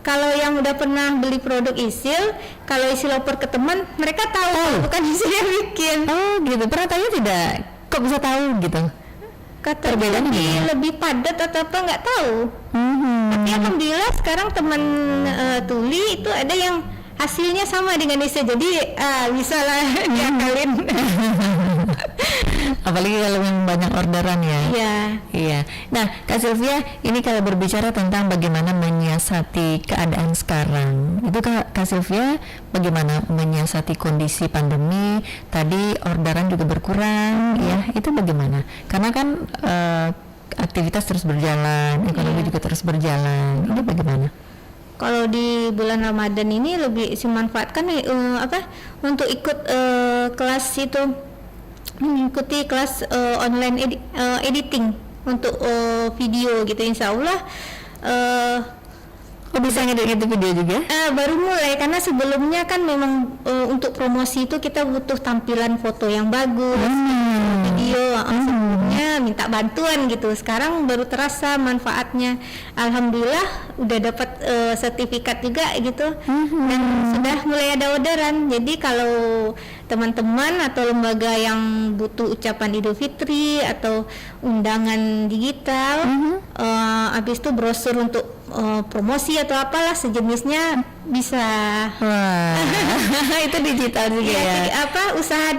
Kalau yang udah pernah beli produk Isil, kalau Isil oper ke teman, mereka tahu bukan Isil yang bikin. Oh gitu. Pernah tanya tidak? Kok bisa tahu gitu? Kata Perbedaannya lebih padat atau apa nggak tahu. Tapi alhamdulillah sekarang teman tuli itu ada yang hasilnya sama dengan Isil, jadi bisa lah diakalin. Apalagi kalau memang banyak orderan ya. Iya. Iya. Nah, Kak Sylvia, ini kalau berbicara tentang bagaimana menyiasati keadaan sekarang, itu Kak Sylvia bagaimana menyiasati kondisi pandemi? Tadi orderan juga berkurang, ya. Itu bagaimana? Karena kan aktivitas terus berjalan, ekonomi juga terus berjalan. Ini bagaimana? Kalau di bulan Ramadan ini lebih dimanfaatkan untuk ikut kelas itu, mengikuti kelas online editing untuk video gitu. Insya Allah bisa ngedit video juga? baru mulai, karena sebelumnya kan memang untuk promosi itu kita butuh tampilan foto yang bagus, video, sebelumnya minta bantuan gitu. Sekarang baru terasa manfaatnya. Alhamdulillah udah dapat sertifikat juga gitu, dan sudah mulai ada orderan. Jadi kalau teman-teman atau lembaga yang butuh ucapan Idul Fitri atau undangan digital, habis itu brosur untuk promosi atau apalah sejenisnya bisa. Wah, itu digital juga ya? Usaha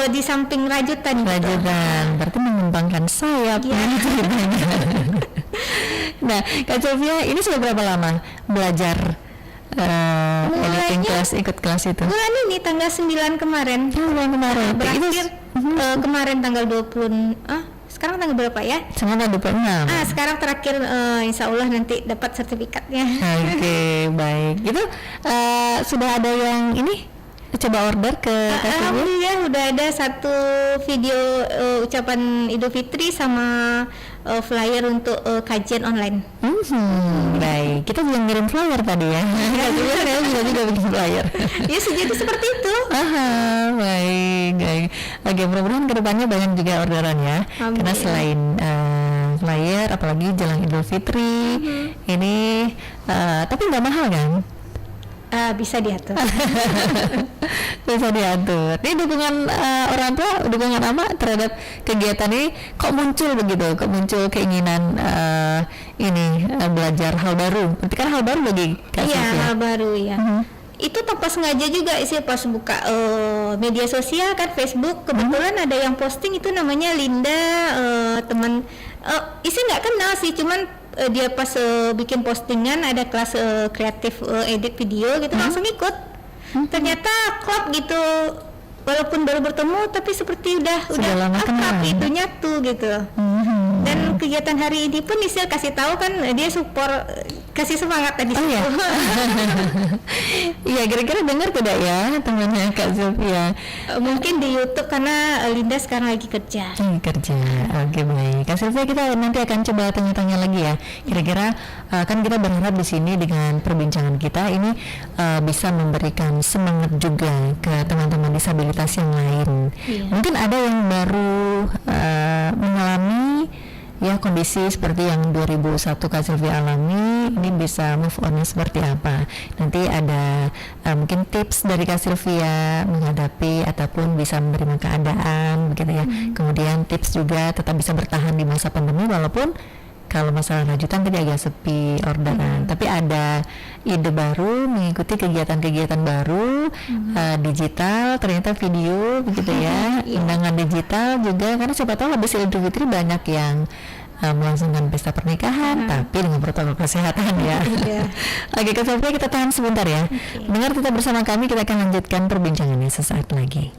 di samping rajutan. Rajutan, berarti mengembangkan sayap. Ya. Nah, Kak Sylvia, ini sudah berapa lama belajar editing kelas, ikut kelas itu? Bulan ini tanggal 9 kemarin. Bulan kemarin. Berakhir kemarin tanggal 20. Sekarang tanggal berapa ya? Sekarang 26. Sekarang terakhir, insya Allah nanti dapat sertifikatnya. Oke, baik. Itu sudah ada yang ini coba order ke Kak Sylvia? Alhamdulillah udah ada satu video ucapan Idul Fitri sama flyer untuk kajian online. Baik, kita juga ngirim flyer tadi ya. Saya juga bikin flyer. Ya jadi seperti itu. Baik. Oke, mudah-mudahan kedepannya banyak juga orderan ya. Amin. Karena selain flyer, apalagi jelang Idul Fitri, ini tapi nggak mahal kan? Bisa diatur. Bisa diatur. Ini dukungan orang tua, dukungan ama terhadap kegiatan ini kok muncul begitu? Kok muncul keinginan belajar hal baru? Berarti kan hal baru bagi Kak Iya, Sylvia. hal baru ya. Itu tanpa sengaja juga sih, pas buka media sosial kan, Facebook, kebetulan ada yang posting itu namanya Linda, teman isi nggak kenal sih, cuman dia pas bikin postingan ada kelas kreatif edit video gitu, langsung ikut. Ternyata klop gitu, walaupun baru bertemu tapi seperti udah lama akrab kenal. itu, nyatu gitu. Dan kegiatan hari ini pun Isil kasih tahu kan, dia support, kasih semangat tadi. Oh ya. Iya, kira-kira dengar tidak ya temannya Kak Sylvia? Mungkin di YouTube karena Linda sekarang lagi kerja. Kerja. Oke, baik. Kak Sylvia, kita nanti akan coba tanya-tanya lagi ya. Kira-kira kan kita berharap di sini dengan perbincangan kita ini bisa memberikan semangat juga ke teman-teman disabilitas yang lain. Iya. Mungkin ada yang baru mengalami ya kondisi seperti yang 2001 Kak Sylvia alami, ini bisa move on seperti apa. Nanti ada mungkin tips dari Kak Sylvia menghadapi ataupun bisa menerima keadaan begitu ya. Kemudian tips juga tetap bisa bertahan di masa pandemi walaupun kalau masalah rajutan tadi agak sepi orderan, tapi ada ide baru mengikuti kegiatan-kegiatan baru, digital, ternyata video begitu ya, undangan digital juga, karena siapa tahu habis Idul Fitri banyak yang melangsungkan pesta pernikahan, tapi dengan protokol kesehatan ya. Oke, Kak Sylvia, kita tahan sebentar ya. Dengar tetap bersama kami, kita akan lanjutkan perbincangannya sesaat lagi.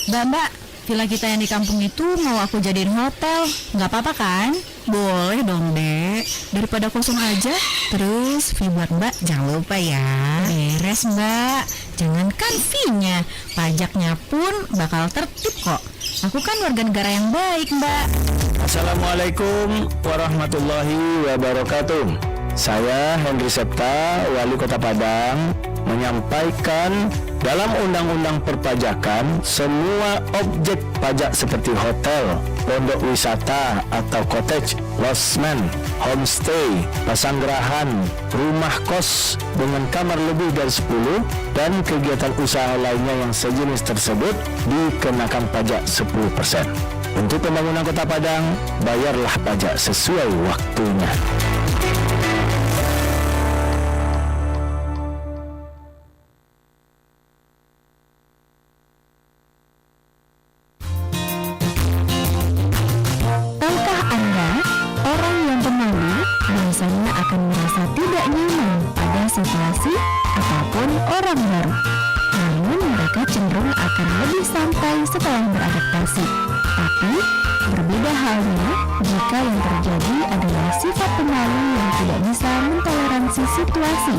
Mbak, villa kita yang di kampung itu mau aku jadiin hotel, nggak apa-apa kan? Boleh dong, Dek. Daripada kosong aja. Terus fee buat Mbak jangan lupa ya. Beres, Mbak. Jangankan fee-nya, pajaknya pun bakal tertib kok. Aku kan warga negara yang baik, Mbak. Assalamualaikum warahmatullahi wabarakatuh. Saya Henry Septa, Wali Kota Padang, menyampaikan dalam Undang-Undang Perpajakan, semua objek pajak seperti hotel, pondok wisata atau cottage, lodgement, homestay, pasanggerahan, rumah kos dengan kamar lebih dari 10, dan kegiatan usaha lainnya yang sejenis tersebut dikenakan pajak 10%. Untuk pembangunan Kota Padang, bayarlah pajak sesuai waktunya. situasi ataupun orang baru. Namun mereka cenderung akan lebih santai setelah beradaptasi. Tapi berbeda halnya jika yang terjadi adalah sifat pemalu yang tidak bisa mentoleransi situasi,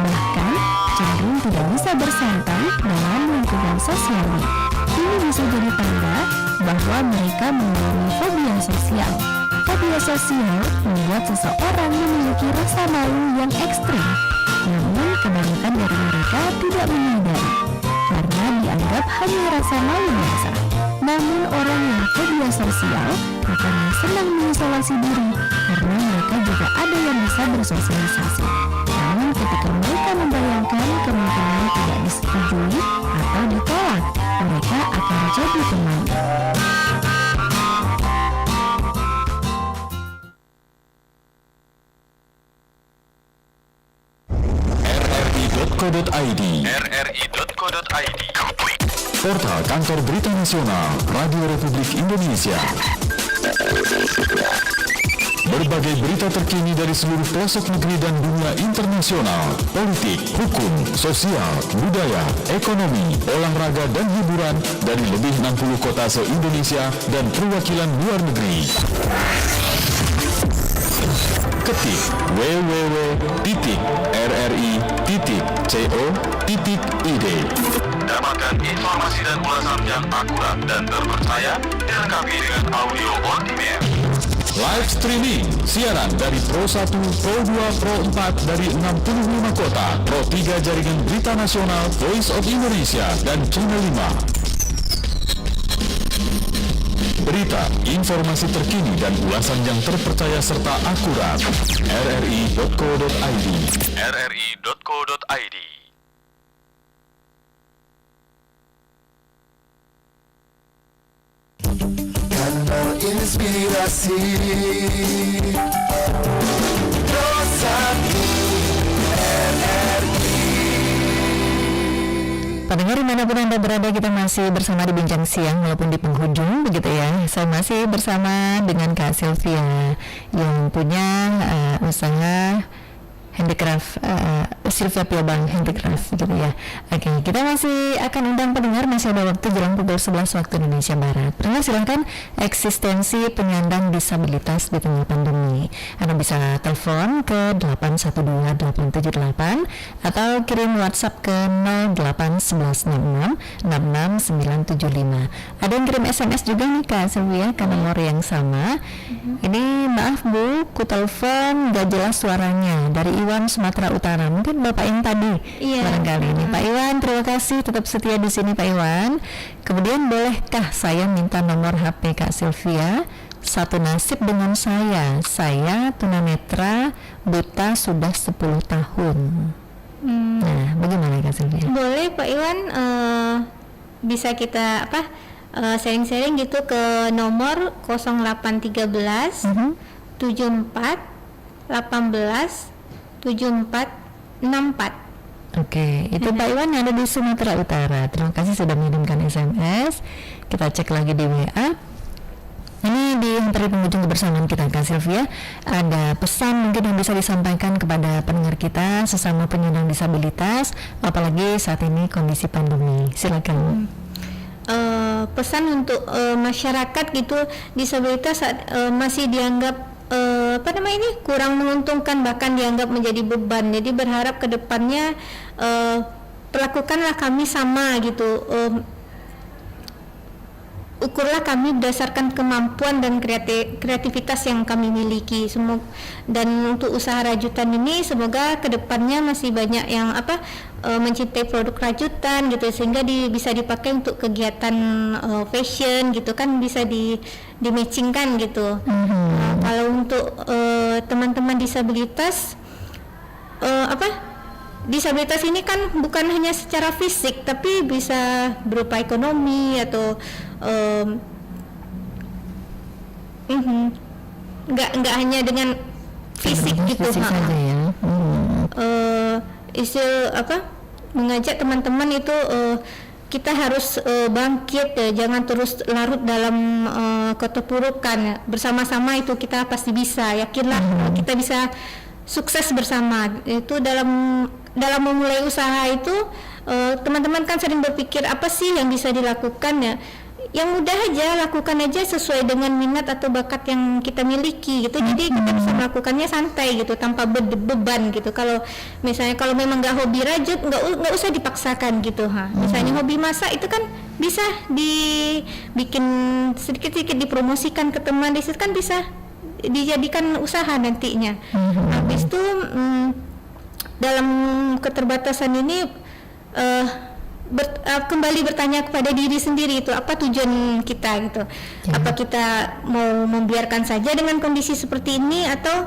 bahkan cenderung tidak bisa bersantai dalam lingkungan sosialnya. Ini bisa jadi tanda bahwa mereka mengalami fobia sosial. Fobia sosial membuat seseorang memiliki rasa malu yang ekstrim, namun kebanyakan dari mereka tidak menyadari karena dianggap hanya rasa malu biasa. Namun orang yang fobia sosial bukannya senang mengisolasi diri karena mereka juga ada yang bisa bersosialisasi. Namun ketika mereka membayangkan kemungkinan tidak disetujui atau ditolak, mereka akan jadi pemalu. rri.co.id Portal Kantor Berita Nasional Radio Republik Indonesia. Berbagai berita terkini dari seluruh pelosok negeri dan dunia internasional, politik, hukum, sosial, budaya, ekonomi, olahraga, dan hiburan dari lebih 60 kota se-Indonesia dan perwakilan luar negeri. Ketik www.rri.co.id. Dapatkan informasi dan ulasan yang akurat dan terpercaya, dilengkapi dengan audio on demand. Live streaming, siaran dari Pro 1, Pro 2, Pro 4 dari 65 kota, Pro 3 Jaringan Berita Nasional, Voice of Indonesia, dan Channel 5. Berita, informasi terkini dan ulasan yang terpercaya serta akurat. rri.co.id. rri.co.id. Kanal Inspirasi Pendengar dimanapun Anda berada, kita masih bersama di Bincang Siang walaupun di penghujung begitu ya. Saya masih bersama dengan Kak Sylvia yang punya usaha handicraft, Sylvia Piobang Handicraft gitu ya. Oke, kita masih akan undang pendengar, masih ada waktu jelang pukul 11 waktu Indonesia Barat. Pendengar silahkan, eksistensi penyandang disabilitas di tengah pandemi. Anda bisa telepon ke 812878 atau kirim WhatsApp ke 08116666975. Ada yang kirim SMS juga nih Kak Sylvia ke nomor yang sama. Ini maaf Bu, ku telepon gak jelas suaranya dari Iwan Sumatera Utara. Mungkin Bapak yang tadi barangkali ini. Pak Iwan, terima kasih tetap setia di sini Pak Iwan. Kemudian bolehkah saya minta nomor HP Kak Sylvia? Satu nasib dengan saya tunanetra, buta sudah 10 tahun. Nah, bagaimana Kak Sylvia? Boleh Pak Iwan, bisa kita sharing-sharing gitu ke nomor 0813 74 18 7464. Oke, itu Pak Iwan yang ada di Sumatera Utara. Terima kasih sudah mengirimkan SMS. Kita cek lagi di WA di hampir penghujung kebersamaan kita, Kak Sylvia. Ada pesan mungkin yang bisa disampaikan kepada pendengar kita sesama penyandang disabilitas, apalagi saat ini kondisi pandemi. Silakan. Pesan untuk masyarakat gitu, disabilitas masih dianggap kurang menguntungkan, bahkan dianggap menjadi beban. Jadi berharap ke depannya perlakukanlah kami sama gitu. Ukurlah kami berdasarkan kemampuan dan kreativitas yang kami miliki. Dan untuk usaha rajutan ini semoga kedepannya masih banyak yang mencintai produk rajutan gitu, sehingga bisa dipakai untuk kegiatan fashion gitu kan, bisa di-matchingkan gitu. Kalau untuk teman-teman disabilitas disabilitas ini kan bukan hanya secara fisik, tapi bisa berupa ekonomi atau nggak hanya dengan fisik gitu. Fisik saja ya. Mengajak teman-teman itu kita harus bangkit ya, jangan terus larut dalam keterpurukan. Bersama-sama itu kita pasti bisa. Yakinlah kita bisa sukses bersama. Itu dalam memulai usaha itu teman-teman kan sering berpikir apa sih yang bisa dilakukan ya. Yang mudah aja, lakukan aja sesuai dengan minat atau bakat yang kita miliki gitu. Jadi kita bisa melakukannya santai gitu, tanpa beban gitu. Kalau memang nggak hobi rajut, nggak usah dipaksakan gitu. Misalnya hobi masak itu kan bisa dibikin sedikit-sedikit, dipromosikan ke teman, di situ kan bisa dijadikan usaha nantinya. Habis itu dalam keterbatasan ini kembali bertanya kepada diri sendiri, itu apa tujuan kita gitu. Apa kita mau membiarkan saja dengan kondisi seperti ini, atau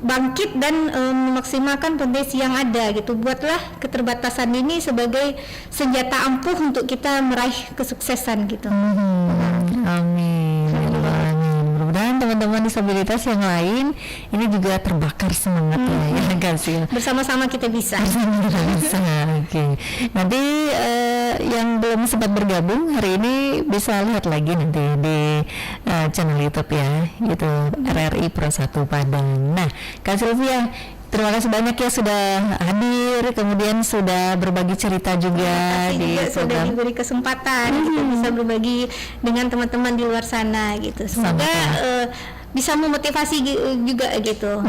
bangkit dan memaksimalkan potensi yang ada gitu. Buatlah keterbatasan ini sebagai senjata ampuh untuk kita meraih kesuksesan gitu. Amin. Mudah-mudahan teman-teman disabilitas yang lain ini juga terbakar semangatnya ya Kak Sil. Bersama-sama kita bisa. Oke. Nanti yang belum sempat bergabung hari ini bisa lihat lagi nanti di channel YouTube ya, gitu RRI Pro 1 Padang. Nah, Kak Sylvia, terima kasih banyak ya sudah hadir, kemudian sudah berbagi cerita juga di program. Sudah diberi kesempatan kita bisa berbagi dengan teman-teman di luar sana gitu. Semoga bisa memotivasi juga gitu.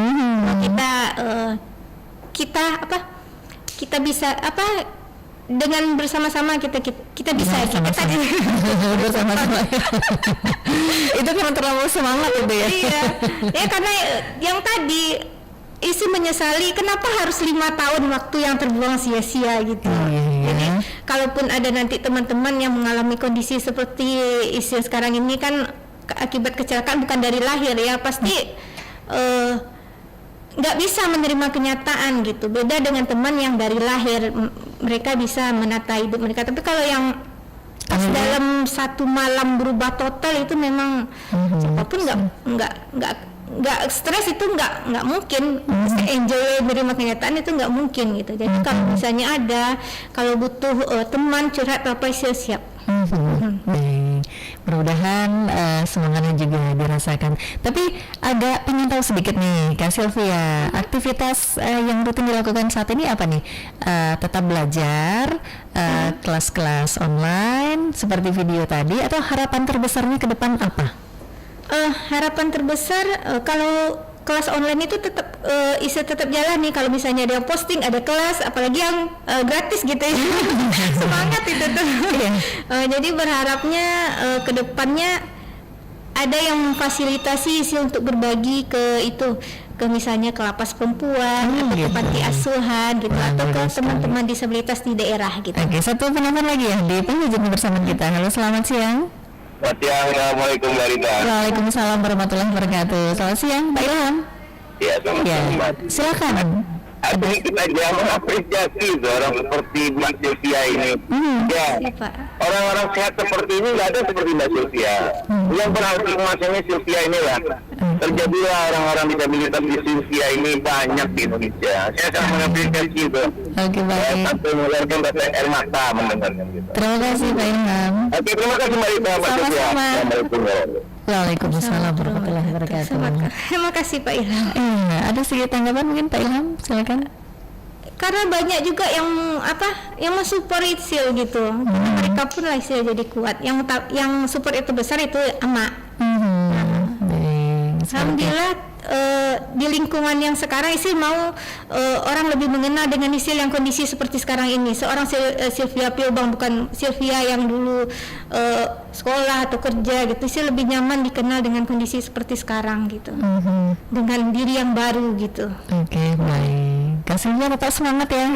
Kita bisa dengan bersama-sama kita bisa bersama-sama. Itu kan terlalu semangat itu ya. Iya. Ya karena yang tadi isi menyesali kenapa harus 5 tahun waktu yang terbuang sia-sia gitu. Jadi kalaupun ada nanti teman-teman yang mengalami kondisi seperti isi sekarang ini kan akibat kecelakaan bukan dari lahir ya, pasti nggak bisa menerima kenyataan gitu. Beda dengan teman yang dari lahir, mereka bisa menata hidup mereka. Tapi kalau yang pas dalam satu malam berubah total itu memang siapapun nggak stres, itu nggak mungkin. Enjoy menerima kenyataan itu nggak mungkin gitu. Jadi kalau misalnya kalau butuh teman curhat apa, siap. Mudah-mudahan semangatnya juga dirasakan. Tapi agak pengen tahu sedikit nih Kak Sylvia, aktivitas yang rutin dilakukan saat ini apa nih? Tetap belajar, kelas-kelas online seperti video tadi, atau harapan terbesarnya ke depan apa? Harapan terbesar kalau kelas online itu tetap jalan nih. Kalau misalnya ada yang posting, ada kelas, apalagi yang gratis gitu ya. Semangat itu tuh. Jadi berharapnya ke depannya ada yang memfasilitasi isi untuk berbagi ke misalnya ke lapas perempuan, atau ke panti asuhan gitu, atau ke teman-teman disabilitas di daerah gitu. Oke, satu penelpon lagi ya di penghujung bersama kita. Halo, selamat siang. Selamat siang, Assalamualaikum Mbak Rita. Waalaikumsalam warahmatullahi wabarakatuh. Selamat siang, Pak Ilham. Iya, selamat siang. Silakan. Aku ingin aja mengapresiasi orang seperti Mbak Sylvia ini. Orang-orang sehat seperti ini nggak ada seperti Mbak Sylvia. Yang berhasil masanya Sylvia inilah. Terjadilah orang-orang disabilitas di Sylvia ini banyak di Indonesia. Saya sangat mengapresiasi itu. Oke, baik. Sampai mengeluarkan air mata mendengarnya. Terima kasih Pak Ilham. Oke, terima kasih Mbak Rita. Sama-sama. Assalamualaikum warahmatullahi wabarakatuh. Waalaikumsalam warahmatullahi wabarakatuh. Terima kasih Pak Ilham. Ada sedikit tanggapan mungkin Pak Ilham, silakan. Karena banyak juga yang mensupport Isil gitu. Mereka pun lah Isil jadi kuat. Yang support itu besar itu emak. Alhamdulillah di lingkungan yang sekarang Isil mau orang lebih mengenal dengan Isil yang kondisi seperti sekarang ini. Seorang Sylvia Piobang, bukan Sylvia yang dulu sekolah atau kerja gitu. Isil lebih nyaman dikenal dengan kondisi seperti sekarang gitu. Dengan diri yang baru gitu. Oke, baik. Kasihnya Bapak semangat ya.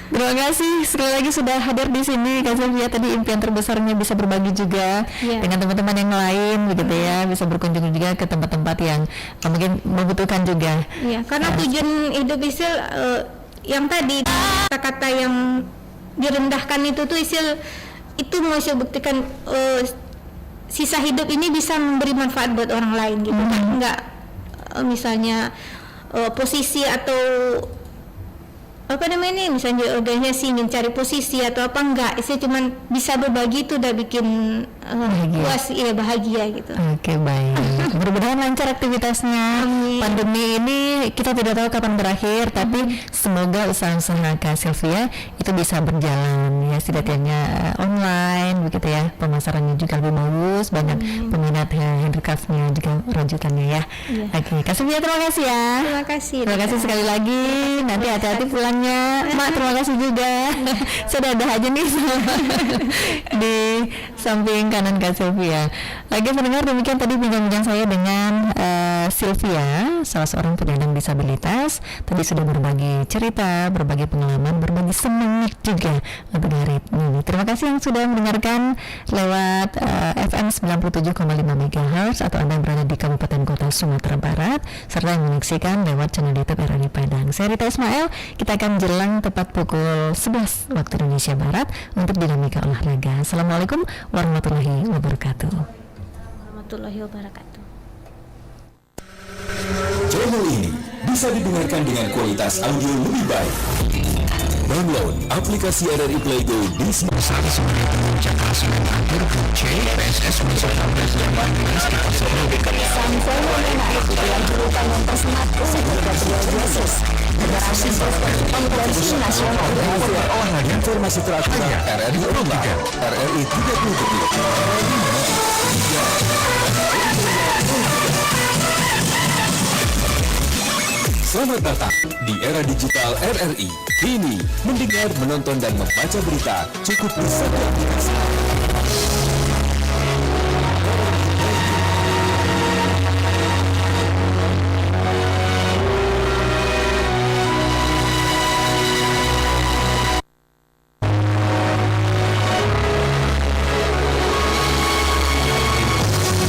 Terima kasih sekali lagi sudah hadir di sini. Kak Sylvia, tadi impian terbesarnya bisa berbagi juga dengan teman-teman yang lain begitu ya, bisa berkunjung juga ke tempat-tempat yang mungkin membutuhkan juga. Iya, karena tujuan hidup Isil yang tadi kata-kata yang direndahkan itu tuh Isil itu mau Isil buktikan sisa hidup ini bisa memberi manfaat buat orang lain gitu. Enggak misalnya posisi atau misalnya organisasi ingin cari posisi atau apa, enggak, itu cuman bisa berbagi itu udah bikin puas, bahagia gitu. Oke, baik. Mudah-mudahan lancar aktivitasnya. Pandemi ini kita tidak tahu kapan berakhir, tapi semoga usaha-usaha Kak Sylvia itu bisa berjalan ya, setidaknya online begitu ya, pemasarannya juga lebih bagus, banyak peminat handicraftnya juga lanjutannya ya. Oke, Kak Sylvia terima kasih ya. Terima kasih sekali lagi. Nanti hati-hati pulangnya. Mak, terima kasih juga. Sudah ada aja nih di samping kanan Kak Sylvia. Oke pendengar, demikian tadi bincang-bincang saya dengan Sylvia, salah seorang penyandang disabilitas. Tadi sudah berbagi cerita, berbagi pengalaman, berbagi semangat juga untuk hari ini. Terima kasih yang sudah mendengarkan lewat FM 97,5 MHz atau Anda yang berada di Kabupaten Kota Sumatera Barat, serta yang menyaksikan lewat channel YouTube RRI Padang. Saya Rita Ismail. Kita akan jelang tepat pukul 11 waktu Indonesia Barat untuk dinamika olahraga. Assalamualaikum warahmatullahi wabarakatuh. Warahmatullahi wabarakatuh. Channel ini bisa didengarkan dengan kualitas audio lebih baik. Download aplikasi RRI Playgo di smartphone. Sebagai pemuncak klasemen akhir grup C, PSS Malaysia Tampres dan Bandung sekitar 10. Sampai menarik dilanjutkan mempersemat untuk Yesus. Federasi Konferensi Nasional Olahraga informasi terakhir RRI Online, RRI 30 detik. Selamat datang di era digital RRI. Kini, mendengar, menonton, dan membaca berita cukup di satu aplikasi.